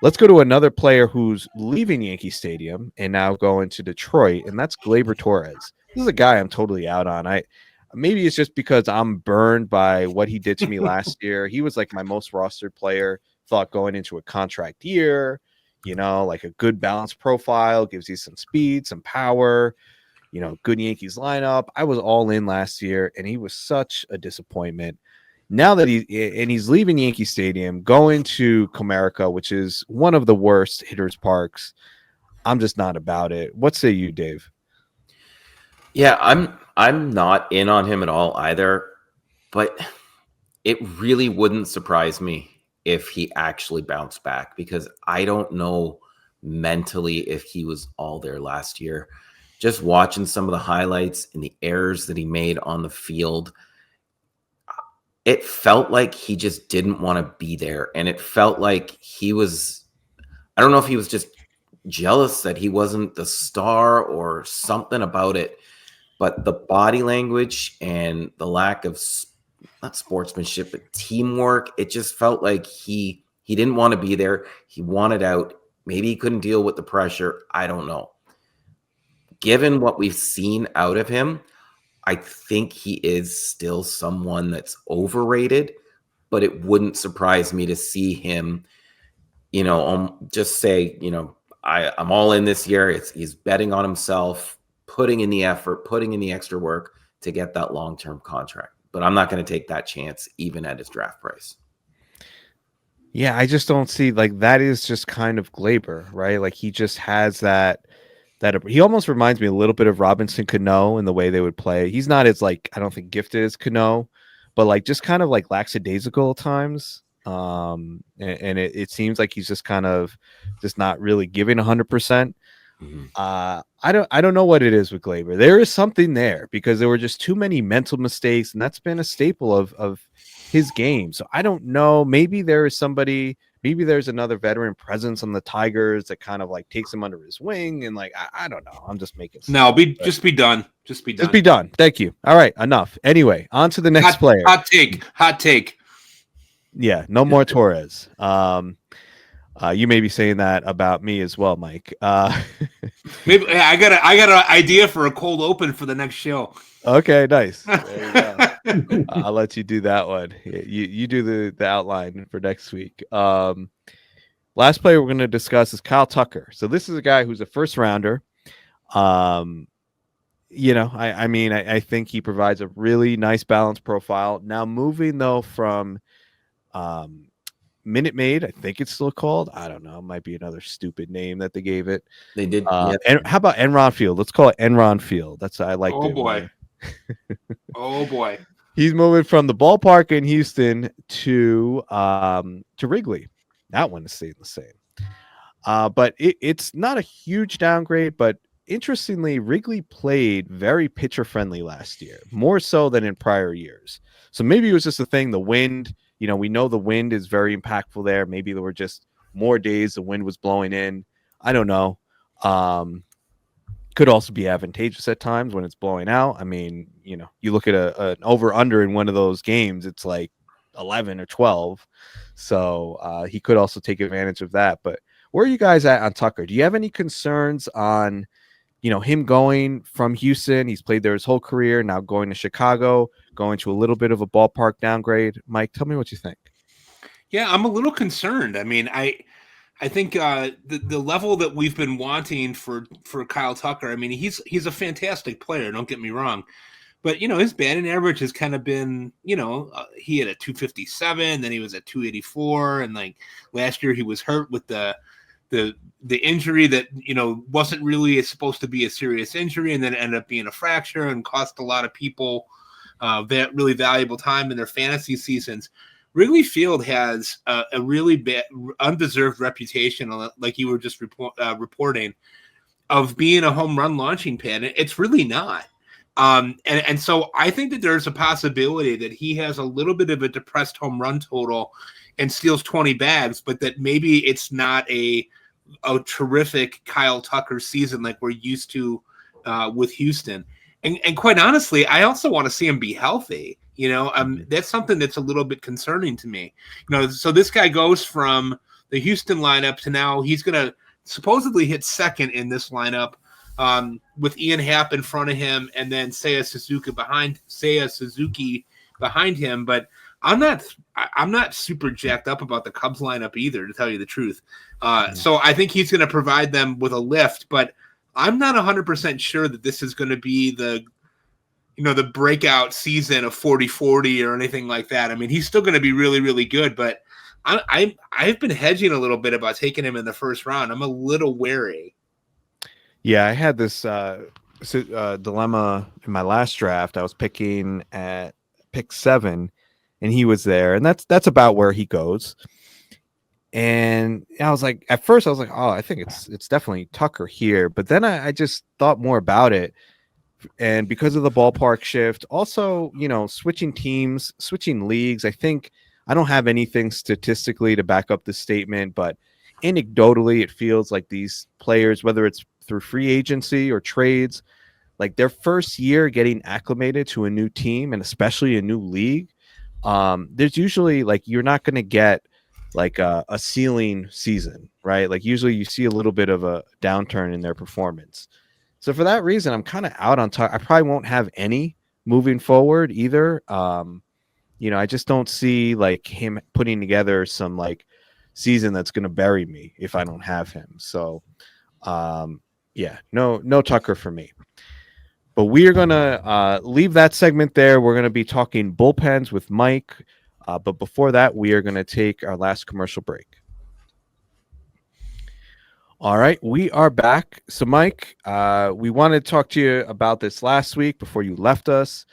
Let's go to another player who's leaving Yankee Stadium and now going to Detroit, and that's Gleyber Torres. This is a guy I'm totally out on. Maybe it's just because I'm burned by what he did to me last year. He was like my most rostered player, thought going into a contract year, like a good balanced profile, gives you some speed, some power, good Yankees lineup. I was all in last year, and he was such a disappointment. Now that he's leaving Yankee Stadium, going to Comerica, which is one of the worst hitters parks, I'm just not about it. What say you, Dave? Yeah, I'm not in on him at all either, but it really wouldn't surprise me if he actually bounced back, because I don't know mentally if he was all there last year. Just watching some of the highlights and the errors that he made on the field, it felt like he just didn't want to be there. And it felt like he was, I don't know if he was just jealous that he wasn't the star or something about it, but the body language and the lack of, not sportsmanship, but teamwork, it just felt like he didn't want to be there. He wanted out. Maybe he couldn't deal with the pressure. I don't know. Given what we've seen out of him, I think he is still someone that's overrated, but it wouldn't surprise me to see him, just say, I'm all in this year. He's betting on himself, putting in the effort, putting in the extra work to get that long-term contract. But I'm not going to take that chance even at his draft price. Yeah, I just don't see like that is just kind of Glaber, right? Like he just has that he almost reminds me a little bit of Robinson Cano in the way they would play. He's not as like I don't think gifted as Cano, but like just kind of like lackadaisical at times. And it seems like he's just kind of just not really giving 100%. Mhm. I don't know what it is with Glaber. There is something there because there were just too many mental mistakes, and that's been a staple of his game. So I don't know. Maybe there is somebody. Maybe there's another veteran presence on the Tigers that kind of like takes him under his wing, and like I don't know. I'm just making stuff No, up, but just be done. Just be done. just be done. Thank you. All right, enough. Anyway, on to the next player. Hot take. Hot take. Yeah, no more Torres. You may be saying that about me as well, Mike. Maybe I got an idea for a cold open for the next show. Okay, nice. There you go. I'll let you do that one. You do the outline for next week. Last player we're going to discuss is Kyle Tucker. So this is a guy who's a first rounder. I think he provides a really nice balanced profile. Now moving though from Minute Maid, I think it's still called. I don't know. It might be another stupid name that they gave it. They did. And how about Enron Field? Let's call it Enron Field. That's I like. Oh boy. Oh boy. He's moving from the ballpark in Houston to Wrigley. That one is staying the same. But it's not a huge downgrade, but interestingly, Wrigley played very pitcher friendly last year, more so than in prior years. So maybe it was just a thing. The wind, we know the wind is very impactful there. Maybe there were just more days the wind was blowing in. I don't know. Could also be advantageous at times when it's blowing out. I mean, you look at an over-under in one of those games, it's like 11 or 12. So he could also take advantage of that. But where are you guys at on Tucker? Do you have any concerns on, him going from Houston? He's played there his whole career, now going to Chicago, going to a little bit of a ballpark downgrade. Mike, tell me what you think. Yeah, I'm a little concerned. I mean, I think the level that we've been wanting for Kyle Tucker, I mean, he's a fantastic player, don't get me wrong. But, his batting average has kind of been, he had a 257, then he was at 284. And like last year he was hurt with the injury that, wasn't really supposed to be a serious injury, and then ended up being a fracture and cost a lot of people that really valuable time in their fantasy seasons. Wrigley Field has a really bad, undeserved reputation, like you were just reporting, of being a home run launching pad. It's really not. And so I think that there's a possibility that he has a little bit of a depressed home run total and steals 20 bags, but that maybe it's not a terrific Kyle Tucker season like we're used to with Houston. And quite honestly, I also want to see him be healthy. That's something that's a little bit concerning to me. So this guy goes from the Houston lineup to now he's going to supposedly hit second in this lineup with Ian Happ in front of him and then Seiya Suzuki behind him. But I'm not super jacked up about the Cubs lineup either, to tell you the truth. So I think he's going to provide them with a lift, but I'm not 100% sure that this is going to be the breakout season of 40-40 or anything like that. I mean, he's still going to be really, really good, but I've been hedging a little bit about taking him in the first round. I'm a little wary. Yeah, I had this dilemma in my last draft. I was picking at pick 7, and he was there, and that's about where he goes. And I was like, at first I was like, oh, I think it's definitely Tucker here. But then I just thought more about it. And because of the ballpark shift, also, switching teams, switching leagues, I don't have anything statistically to back up this statement, but anecdotally, it feels like these players, whether it's through free agency or trades, like their first year getting acclimated to a new team and especially a new league, there's usually like you're not going to get like a ceiling season, right? Like usually you see a little bit of a downturn in their performance. So for that reason, I'm kind of out on Tucker. I probably won't have any moving forward either. I just don't see like him putting together some like season that's going to bury me if I don't have him. So no Tucker for me. But we are going to leave that segment there. We're going to be talking bullpens with Mike. But before that, we are going to take our last commercial break. All right, we are back. So, Mike, we wanted to talk to you about this last week before you left us.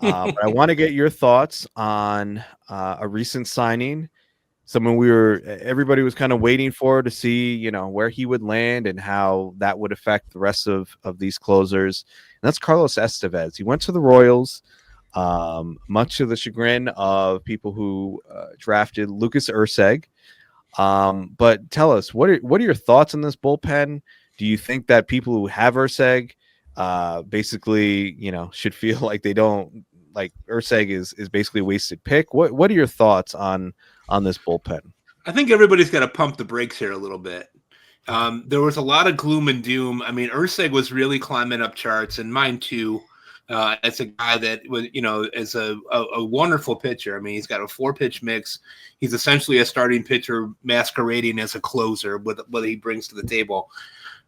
But I want to get your thoughts on a recent signing. Someone everybody was kind of waiting for to see, where he would land and how that would affect the rest of these closers. And that's Carlos Estevez. He went to the Royals, much to the chagrin of people who drafted Lucas Erceg. But tell us, what are your thoughts on this bullpen? Do you think that people who have Erceg basically, should feel like they don't, like Erceg is basically a wasted pick? What are your thoughts on this bullpen? I think everybody's got to pump the brakes here a little bit. There was a lot of gloom and doom. I mean, Erceg was really climbing up charts, and mine too. As a guy that was, as a wonderful pitcher. I mean, he's got a 4-pitch mix. He's essentially a starting pitcher masquerading as a closer with what he brings to the table.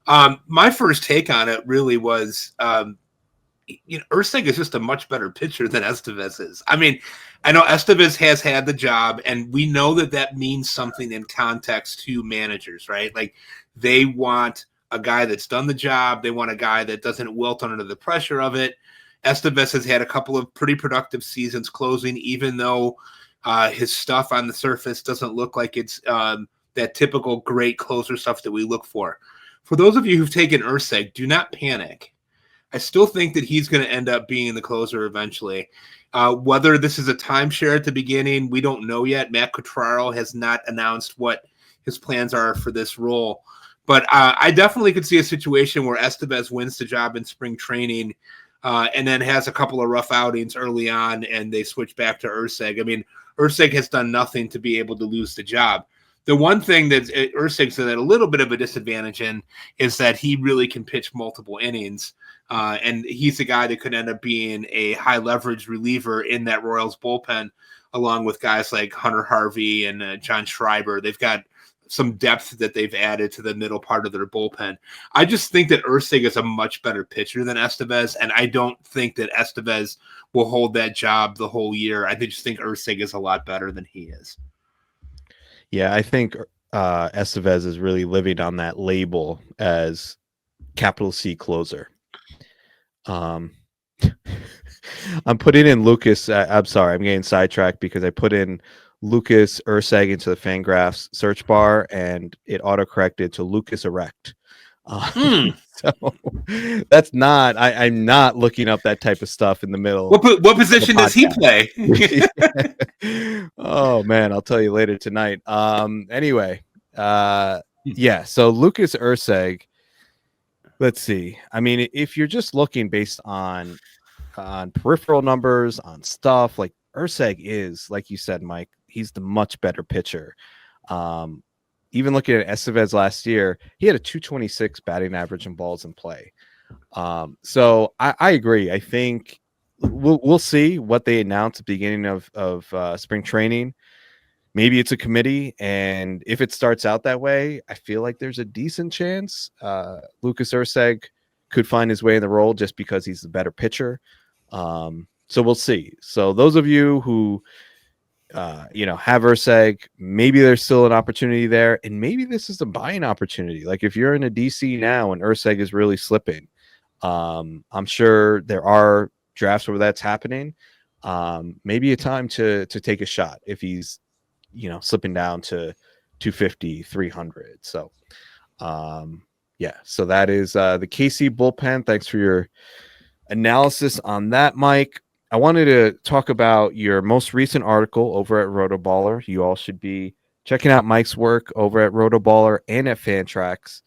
My first take on it really was, Erceg is just a much better pitcher than Estevez is. I mean, I know Estevez has had the job, and we know that means something in context to managers, right? Like, they want a guy that's done the job. They want a guy that doesn't wilt under the pressure of it. Estevez has had a couple of pretty productive seasons closing, even though his stuff on the surface doesn't look like it's that typical great closer stuff that we look for. For those of you who've taken Erceg, do not panic. I still think that he's going to end up being the closer eventually. Whether this is a timeshare at the beginning, we don't know yet. Matt Quatraro has not announced what his plans are for this role. But I definitely could see a situation where Estevez wins the job in spring training, and then has a couple of rough outings early on, and they switch back to Erceg. I mean, Erceg has done nothing to be able to lose the job. The one thing that Erceg's at a little bit of a disadvantage in is that he really can pitch multiple innings, and he's a guy that could end up being a high leverage reliever in that Royals bullpen, along with guys like Hunter Harvey and John Schreiber. They've got some depth that they've added to the middle part of their bullpen. I just think that Erceg is a much better pitcher than Estevez, and I don't think that Estevez will hold that job the whole year. I just think Erceg is a lot better than he is. Yeah, I think Estevez is really living on that label as capital C closer. I'm putting in Lucas. I'm sorry, I'm getting sidetracked because I put in Lucas Erceg into the Fangraphs search bar, and it autocorrected to Lucas Erect. So that's not. I'm not looking up that type of stuff in the middle. What position does he play? Oh man, I'll tell you later tonight. Anyway, yeah. So Lucas Erceg. Let's see. I mean, if you're just looking based on peripheral numbers, on stuff, like Erceg is, like you said, Mike, he's the much better pitcher. Even looking at Estevez last year, he had a 226 batting average in balls in play. So I agree. I think we'll see what they announce at the beginning of spring training. Maybe it's a committee, and if it starts out that way, I feel like there's a decent chance Lucas Erceg could find his way in the role just because he's the better pitcher. So we'll see. So those of you who have Erceg, maybe there's still an opportunity there, and maybe this is a buying opportunity. Like if you're in a DC now and Erceg is really slipping, I'm sure there are drafts where that's happening. Maybe a time to take a shot if he's slipping down to 250, 300. So yeah, so that is the KC bullpen. Thanks for your analysis on that, Mike. I wanted to talk about your most recent article over at Rotoballer. You all should be checking out Mike's work over at Rotoballer and at Fantrax.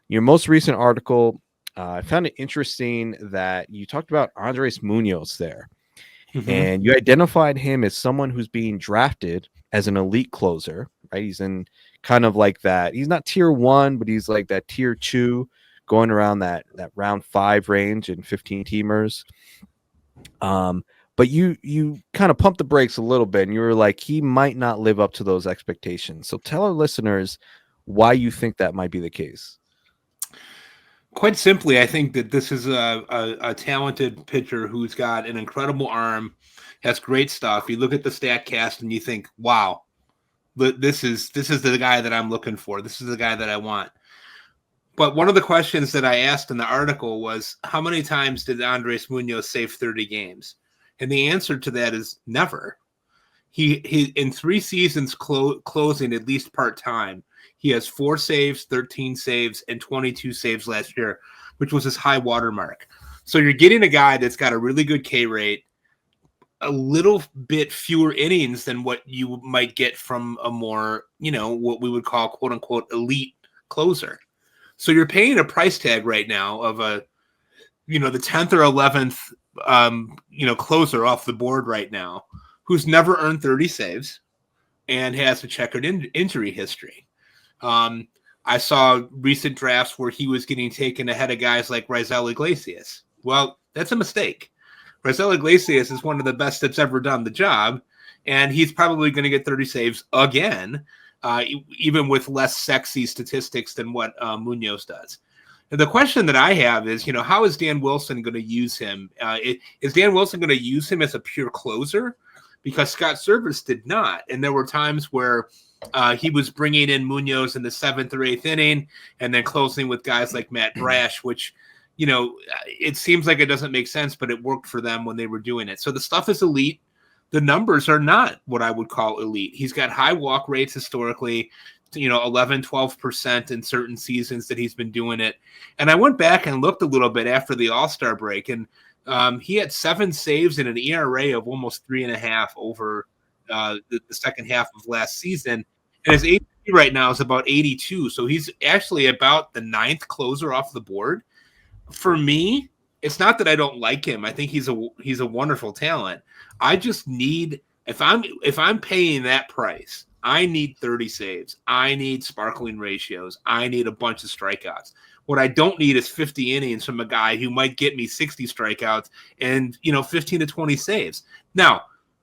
Your most recent article, I found it interesting that you talked about Andres Munoz there. Mm-hmm. And you identified him as someone who's being drafted as an elite closer, right? He's in kind of like that. He's not tier 1, but he's like that tier 2, going around that round 5 range in 15 teamers. But you kind of pumped the brakes a little bit, and you were like, he might not live up to those expectations. So tell our listeners why you think that might be the case. Quite simply, I think that this is a talented pitcher who's got an incredible arm. has great stuff. You look at the stat cast and you think, wow, this is the guy that I'm looking for. This is the guy that I want. But one of the questions that I asked in the article was, how many times did Andres Munoz save 30 games? And the answer to that is never. He in 3 seasons closing at least part-time, he has 4 saves, 13 saves, and 22 saves last year, which was his high water mark. So you're getting a guy that's got a really good K rate, a little bit fewer innings than what you might get from a more, what we would call quote unquote elite closer. So you're paying a price tag right now of the 10th or 11th, closer off the board right now, who's never earned 30 saves and has a checkered injury history. I saw recent drafts where he was getting taken ahead of guys like Raisel Iglesias. Well, that's a mistake. Raisel Iglesias is one of the best that's ever done the job, and he's probably going to get 30 saves again, even with less sexy statistics than what Munoz does. And the question that I have is, how is Dan Wilson going to use him? Is Dan Wilson going to use him as a pure closer? Because Scott Servais did not. And there were times where he was bringing in Munoz in the 7th or 8th inning and then closing with guys like Matt Brash, which, it seems like it doesn't make sense, but it worked for them when they were doing it. So the stuff is elite. The numbers are not what I would call elite. He's got high walk rates historically, 11, 12% in certain seasons that he's been doing it. And I went back and looked a little bit after the All-Star break, and he had 7 saves and an ERA of almost 3.5 over the second half of last season. And his ADP right now is about 82. So he's actually about the 9th closer off the board. For me, it's not that I don't like him. I think he's a wonderful talent. I just need, if I'm paying that price, I need 30 saves. I need sparkling ratios. I need a bunch of strikeouts. What I don't need is 50 innings from a guy who might get me 60 strikeouts and 15 to 20 saves. Now,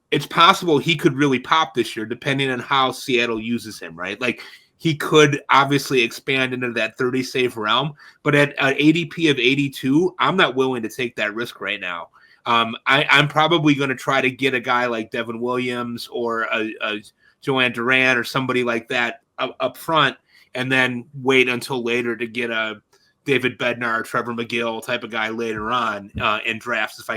it's possible he could really pop this year, depending on how Seattle uses him, right? Like, he could obviously expand into that 30 save realm, but at an ADP of 82, I'm not willing to take that risk right now. I'm probably going to try to get a guy like Devin Williams or a Joanne Duran or somebody like that up front, and then wait until later to get a David Bednar or Trevor McGill type of guy later on in drafts if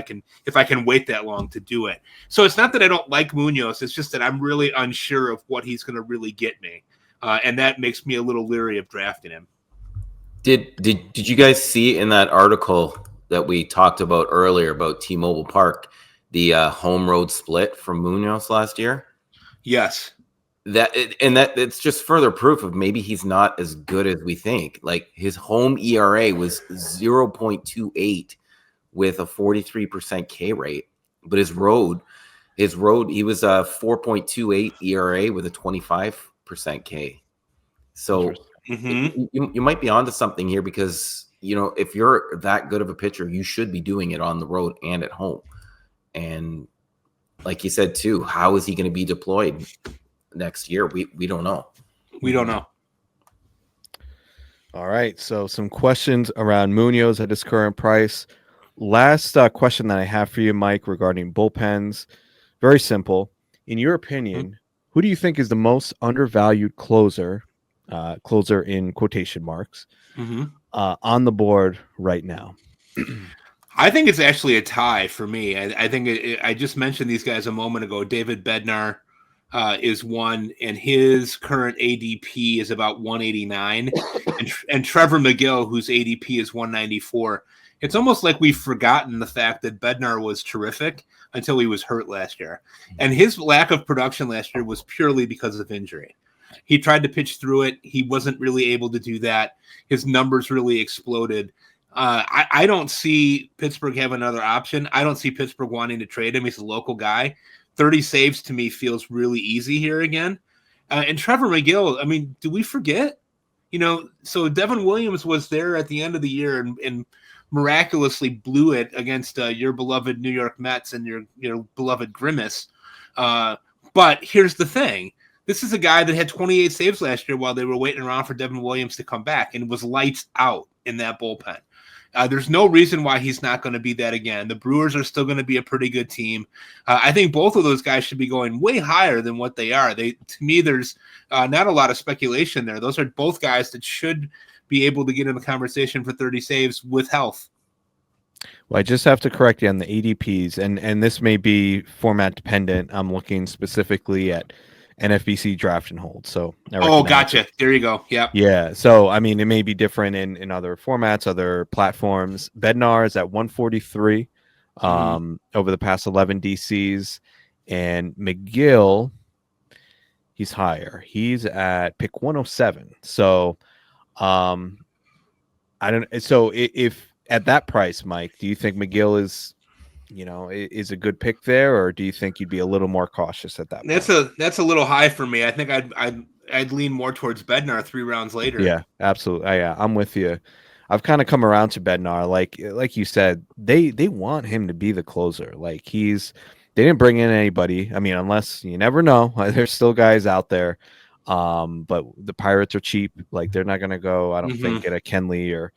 I can wait that long to do it. So it's not that I don't like Munoz, it's just that I'm really unsure of what he's going to really get me. And that makes me a little leery of drafting him. Did you guys see in that article that we talked about earlier about T-Mobile Park, the home road split from Munoz last year? Yes. That it's just further proof of maybe he's not as good as we think. Like, his home ERA was 0.28 with a 43% K rate, but his road he was a 4.28 ERA with a 25% K. So you might be onto something here, because if you're that good of a pitcher, you should be doing it on the road and at home. And like you said too, how is he going to be deployed next year? We don't know. We don't know. All right, so some questions around Munoz at his current price. Last question that I have for you, Mike, regarding bullpens. Very simple. In your opinion, who do you think is the most undervalued closer in quotation marks, on the board right now? I think it's actually a tie for me. I think I just mentioned these guys a moment ago. David Bednar is one, and his current ADP is about 189. and Trevor McGill, whose ADP is 194. It's almost like we've forgotten the fact that Bednar was terrific until he was hurt last year. And his lack of production last year was purely because of injury. He tried to pitch through it. He wasn't really able to do that. His numbers really exploded. I don't see Pittsburgh have another option. I don't see Pittsburgh wanting to trade him. He's a local guy. 30 saves to me feels really easy here again. And Trevor McGill, I mean, do we forget? So Devin Williams was there at the end of the year and miraculously blew it against your beloved New York Mets and your beloved Grimace. But here's the thing. This is a guy that had 28 saves last year while they were waiting around for Devin Williams to come back, and was lights out in that bullpen. There's no reason why he's not going to be that again. The Brewers are still going to be a pretty good team. I think both of those guys should be going way higher than what they are. To me, there's not a lot of speculation there. Those are both guys that should be able to get in the conversation for 30 saves with health. Well, I just have to correct you on the ADPs, and this may be format dependent. I'm looking specifically at NFBC draft and hold. So gotcha. There you go. Yeah. So I mean, it may be different in other formats, other platforms. Bednar is at 143 over the past 11 DCs, and McGill, he's higher. He's at pick 107. So I don't. So if at that price, Mike, do you think McGill is a good pick there, or do you think you'd be a little more cautious at that point? That's a little high for me. I think I'd lean more towards Bednar 3 rounds later. Yeah, absolutely. Yeah, I'm with you. I've kind of come around to Bednar. Like you said, they want him to be the closer. Like they didn't bring in anybody. I mean, unless you never know. There's still guys out there. But the Pirates are cheap. Like they're not gonna go, I don't think, get a Kenley or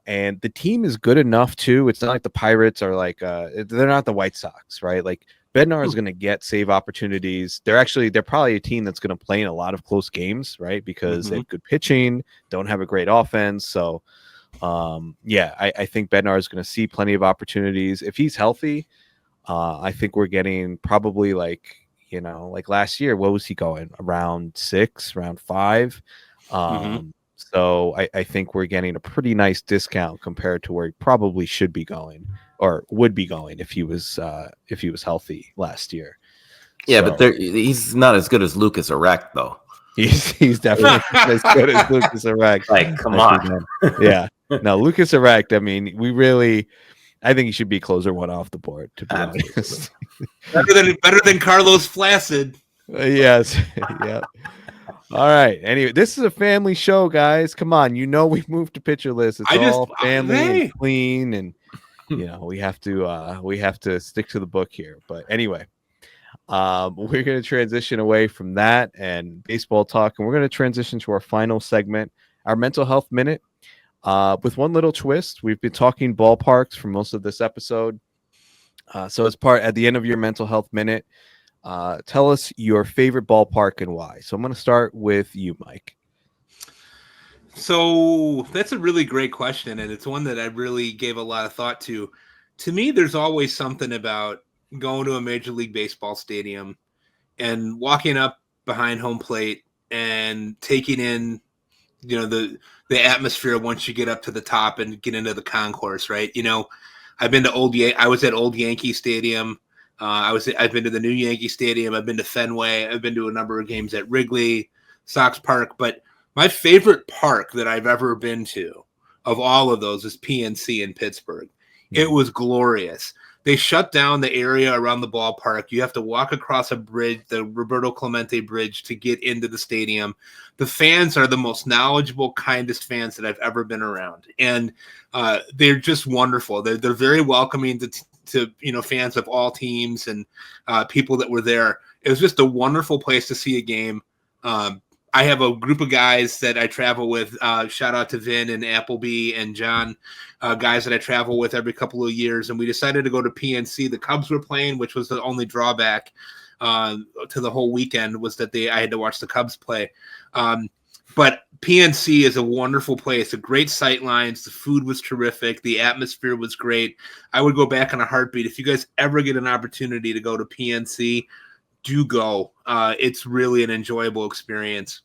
and the team is good enough too. It's not like the Pirates are like they're not the White Sox, right? Like Bednar is going to get save opportunities. They're probably a team that's going to play in a lot of close games, right? Because they have good pitching, don't have a great offense. So I think Bednar is going to see plenty of opportunities if he's healthy. I think we're getting probably like last year. What was he going around 6, around 5? So I think we're getting a pretty nice discount compared to where he probably should be going or would be going if he was healthy last year. Yeah, so, but he's not as good as Lucas Erect, though. He's definitely not as good as Lucas Erect. Like, come on. Yeah. No, Lucas Erect, I mean, I think he should be closer one off the board, to be honest. Better than Carlos Flaccid. Yes. Yeah. All right. Anyway, this is a family show, guys. Come on. We moved to Pitcher List. It's all family and clean, and we have to stick to the book here. But anyway, we're going to transition away from that and baseball talk, and we're going to transition to our final segment, our mental health minute. With one little twist, we've been talking ballparks for most of this episode. So at the end of your mental health minute, tell us your favorite ballpark and why. So I'm going to start with you, Mike. So that's a really great question, and it's one that I really gave a lot of thought to. To me, there's always something about going to a Major League Baseball stadium and walking up behind home plate and taking in, the atmosphere once you get up to the top and get into the concourse, right? I've been to I was at Old Yankee Stadium. I've been to the new Yankee Stadium. I've been to Fenway. I've been to a number of games at Wrigley, Sox Park. But my favorite park that I've ever been to of all of those is PNC in Pittsburgh. It was glorious. They shut down the area around the ballpark. You have to walk across a bridge, the Roberto Clemente Bridge, to get into the stadium. The fans are the most knowledgeable, kindest fans that I've ever been around. And they're just wonderful. They're very welcoming to fans of all teams and people that were there. It was just a wonderful place to see a game. I have a group of guys that I travel with. Shout out to Vin and Appleby and John, guys that I travel with every couple of years. And we decided to go to PNC. The Cubs were playing, which was the only drawback to the whole weekend was that I had to watch the Cubs play. But PNC is a wonderful place. The great sight lines. The food was terrific. The atmosphere was great. I would go back in a heartbeat. If you guys ever get an opportunity to go to PNC, do go. It's really an enjoyable experience.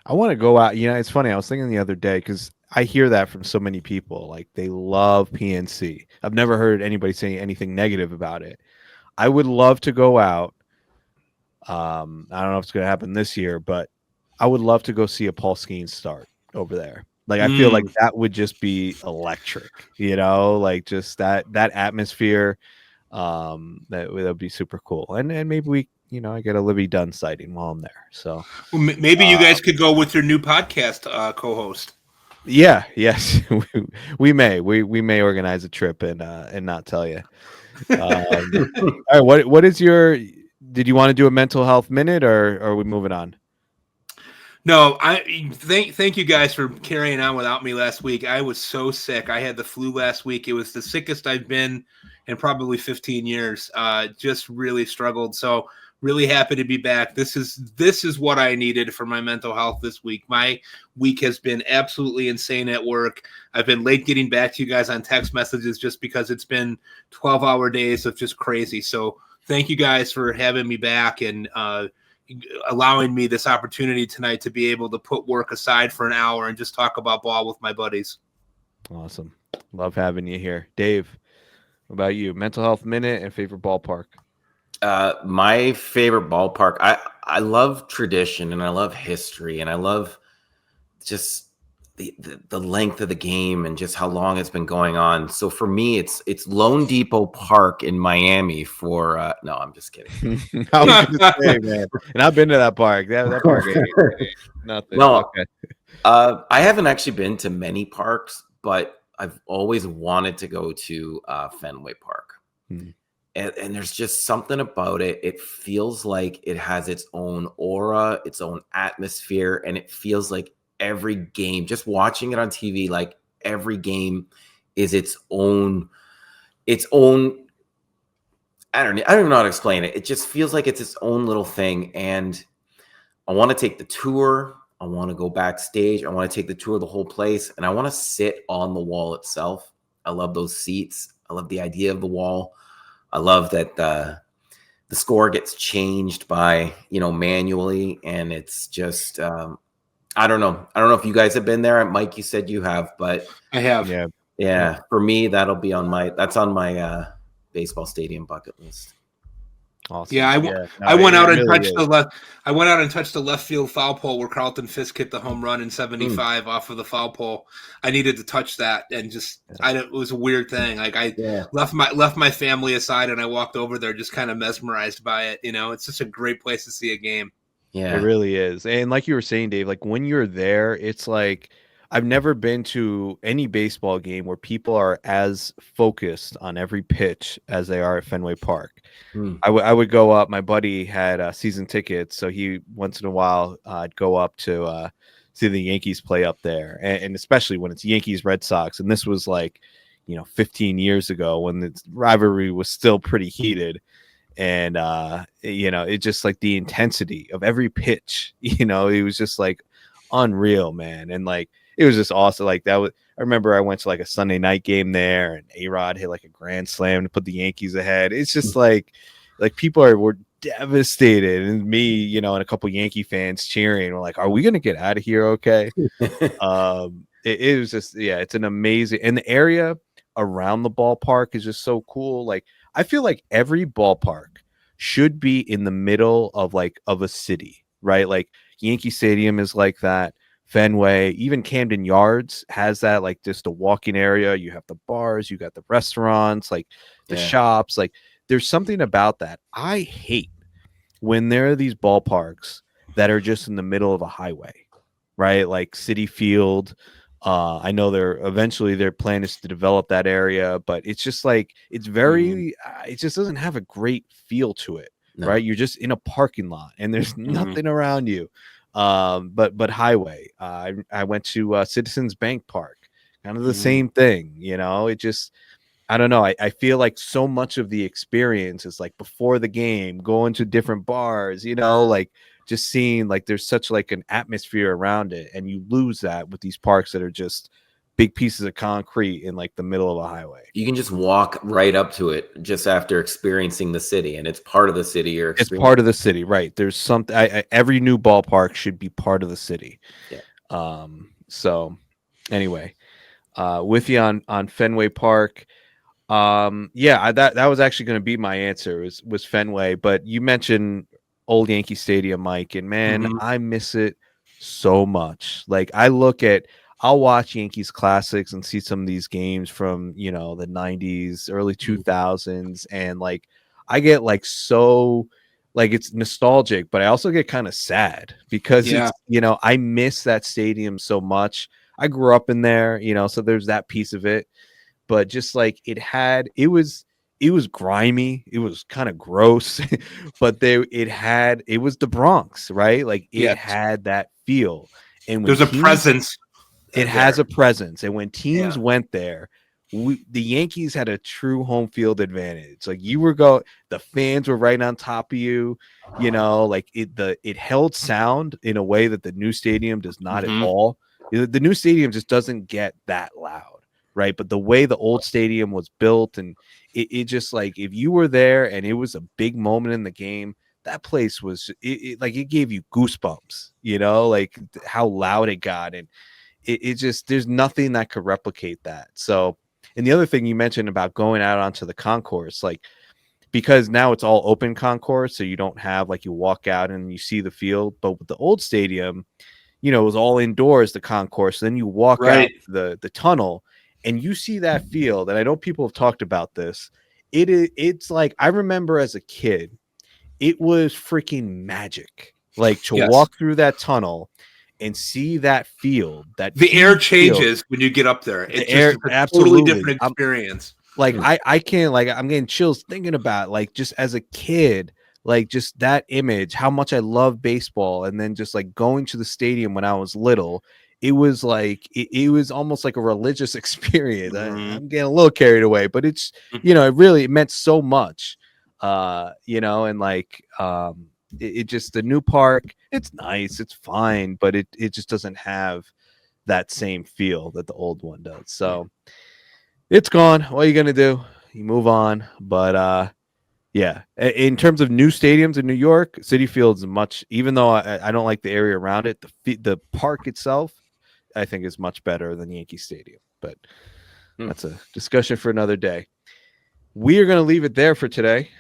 I want to go out. It's funny. I was thinking the other day because I hear that from so many people. Like they love PNC. I've never heard anybody say anything negative about it. I would love to go out. I don't know if it's going to happen this year, but I would love to go see a Paul Skeens start over there. Like I feel like that would just be electric, like just that atmosphere. That would be super cool. And maybe we, I get a Libby Dunn sighting while I'm there. So maybe you guys could go with your new podcast co-host. Yeah. Yes, we may organize a trip and not tell you. All right. What is did you want to do a mental health minute or are we moving on? No, I thank you guys for carrying on without me last week. I was so sick. I had the flu last week. It was the sickest I've been in probably 15 years. Just really struggled. So really happy to be back. This is what I needed for my mental health this week. My week has been absolutely insane at work. I've been late getting back to you guys on text messages just because it's been 12-hour days of just crazy. So thank you guys for having me back and allowing me this opportunity tonight to be able to put work aside for an hour and just talk about ball with my buddies. Awesome. Love having you here. Dave, what about you? Mental health minute and favorite ballpark? My favorite ballpark. I love tradition and I love history and I love just the length of the game and just how long it's been going on. So for me, it's Lone Depot Park in Miami for no, I'm just kidding. I was gonna say, man, and I've been to that park. That park ain't nothing. No, Okay. I haven't actually been to many parks, but I've always wanted to go to Fenway Park. And there's just something about it. It feels like it has its own aura, its own atmosphere, and it feels like every game, just watching it on TV, like every game is its own. I don't even know how to explain it. It just feels like it's its own little thing. And I want to take the tour. I want to go backstage. I want to take the tour of the whole place. And I want to sit on the wall itself. I love those seats. I love the idea of the wall. I love that the score gets changed by, manually. And it's just, I don't know. I don't know if you guys have been there. Mike, you said you have, but I have. Yeah. For me, that's on my baseball stadium bucket list. Awesome. Yeah, I went out and touched the left. I went out and touched the left field foul pole where Carlton Fisk hit the home run in '75 off of the foul pole. I needed to touch that, and just it was a weird thing. Like I left my family aside, and I walked over there, just kind of mesmerized by it. It's just a great place to see a game. Yeah, it really is. And like you were saying, Dave, like when you're there, it's like I've never been to any baseball game where people are as focused on every pitch as they are at Fenway Park. I would go up. My buddy had season tickets, so he once in a while I'd go up to see the Yankees play up there, and especially when it's Yankees Red Sox. And this was like 15 years ago when the rivalry was still pretty heated. And it just like the intensity of every pitch, it was just like unreal, man. And like it was just awesome. Like I remember I went to like a Sunday night game there, and A-Rod hit like a grand slam to put the Yankees ahead. It's just like people were devastated, and me, and a couple Yankee fans cheering. We're like, "Are we gonna get out of here? Okay." It was just it's an amazing, and the area around the ballpark is just so cool. Like I feel like every ballpark should be in the middle of a city, right? Like Yankee Stadium is like that. Fenway, even Camden Yards has that, like just a walking area. You have the bars, you got the restaurants, like the shops. Like there's something about that. I hate when there are these ballparks that are just in the middle of a highway, right? Like Citi Field. I know their plan is to develop that area, but it's just like it's very it just doesn't have a great feel to it, right? You're just in a parking lot and there's nothing around you. But highway. I went to Citizens Bank Park, kind of the same thing. It just I don't know. I feel like so much of the experience is like before the game, going to different bars, like just seeing like there's such like an atmosphere around it, and you lose that with these parks that are just big pieces of concrete in like the middle of a highway. You can just walk right up to it just after experiencing the city, and it's part of the city. It's part of the city, right? There's something. Every new ballpark should be part of the city. Yeah. So anyway, with you on Fenway Park. That was actually going to be my answer was Fenway, but you mentioned old Yankee Stadium, Mike, and man, I miss it so much. Like I'll watch Yankees classics and see some of these games from the 90s, early 2000s, and like I get like so like it's nostalgic, but I also get kind of sad because it's I miss that stadium so much. I grew up in there, so there's that piece of it. But just like it it was grimy, it was kind of gross, but it was the Bronx, right? Like it Yes. had that feel. And when There's a presence. it has a presence. And when teams Yeah. went there, the Yankees had a true home field advantage. Like the fans were right on top of you, like it held sound in a way that the new stadium does not at all. The new stadium just doesn't get that loud, right? But the way the old stadium was built, and it just like, if you were there and it was a big moment in the game, that place was like it gave you goosebumps, like how loud it got. And it just, there's nothing that could replicate that. So, and the other thing you mentioned about going out onto the concourse, like, because now it's all open concourse, so you don't have like, you walk out and you see the field. But with the old stadium, it was all indoors, the concourse. Then you walk out the tunnel and you see that field. And I know people have talked about this. It's like, I remember as a kid, it was freaking magic. Like to walk through that tunnel and see that field, that the air changes field, when you get up there. the It's air, just a absolutely totally different experience. I can't, like, I'm getting chills thinking about, like, just as a kid, like just that image, how much I love baseball. And then just like going to the stadium when I was little, it was like, it was almost like a religious experience. I'm getting a little carried away, but it's, it meant so much, and like, it just, the new park, it's nice, it's fine, but it just doesn't have that same feel that the old one does. So it's gone. What are you gonna do? You move on. But yeah, in terms of new stadiums in New York, Citi Field's much, even though I don't like the area around it, the park itself, I think, is much better than Yankee Stadium. But that's a discussion for another day. We are going to leave it there for today.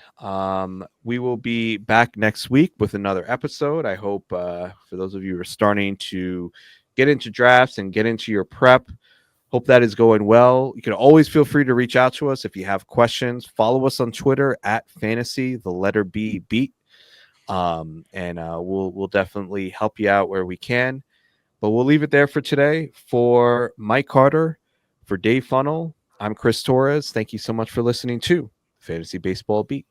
We will be back next week with another episode. I hope for those of you who are starting to get into drafts and get into your prep, hope that is going well. You can always feel free to reach out to us if you have questions. Follow us on Twitter at fantasy, the letter B beat. And we'll definitely help you out where we can. But we'll leave it there for today. For Mike Carter, for Dave Funnel, I'm Chris Torres. Thank you so much for listening to Fantasy Baseball Beat.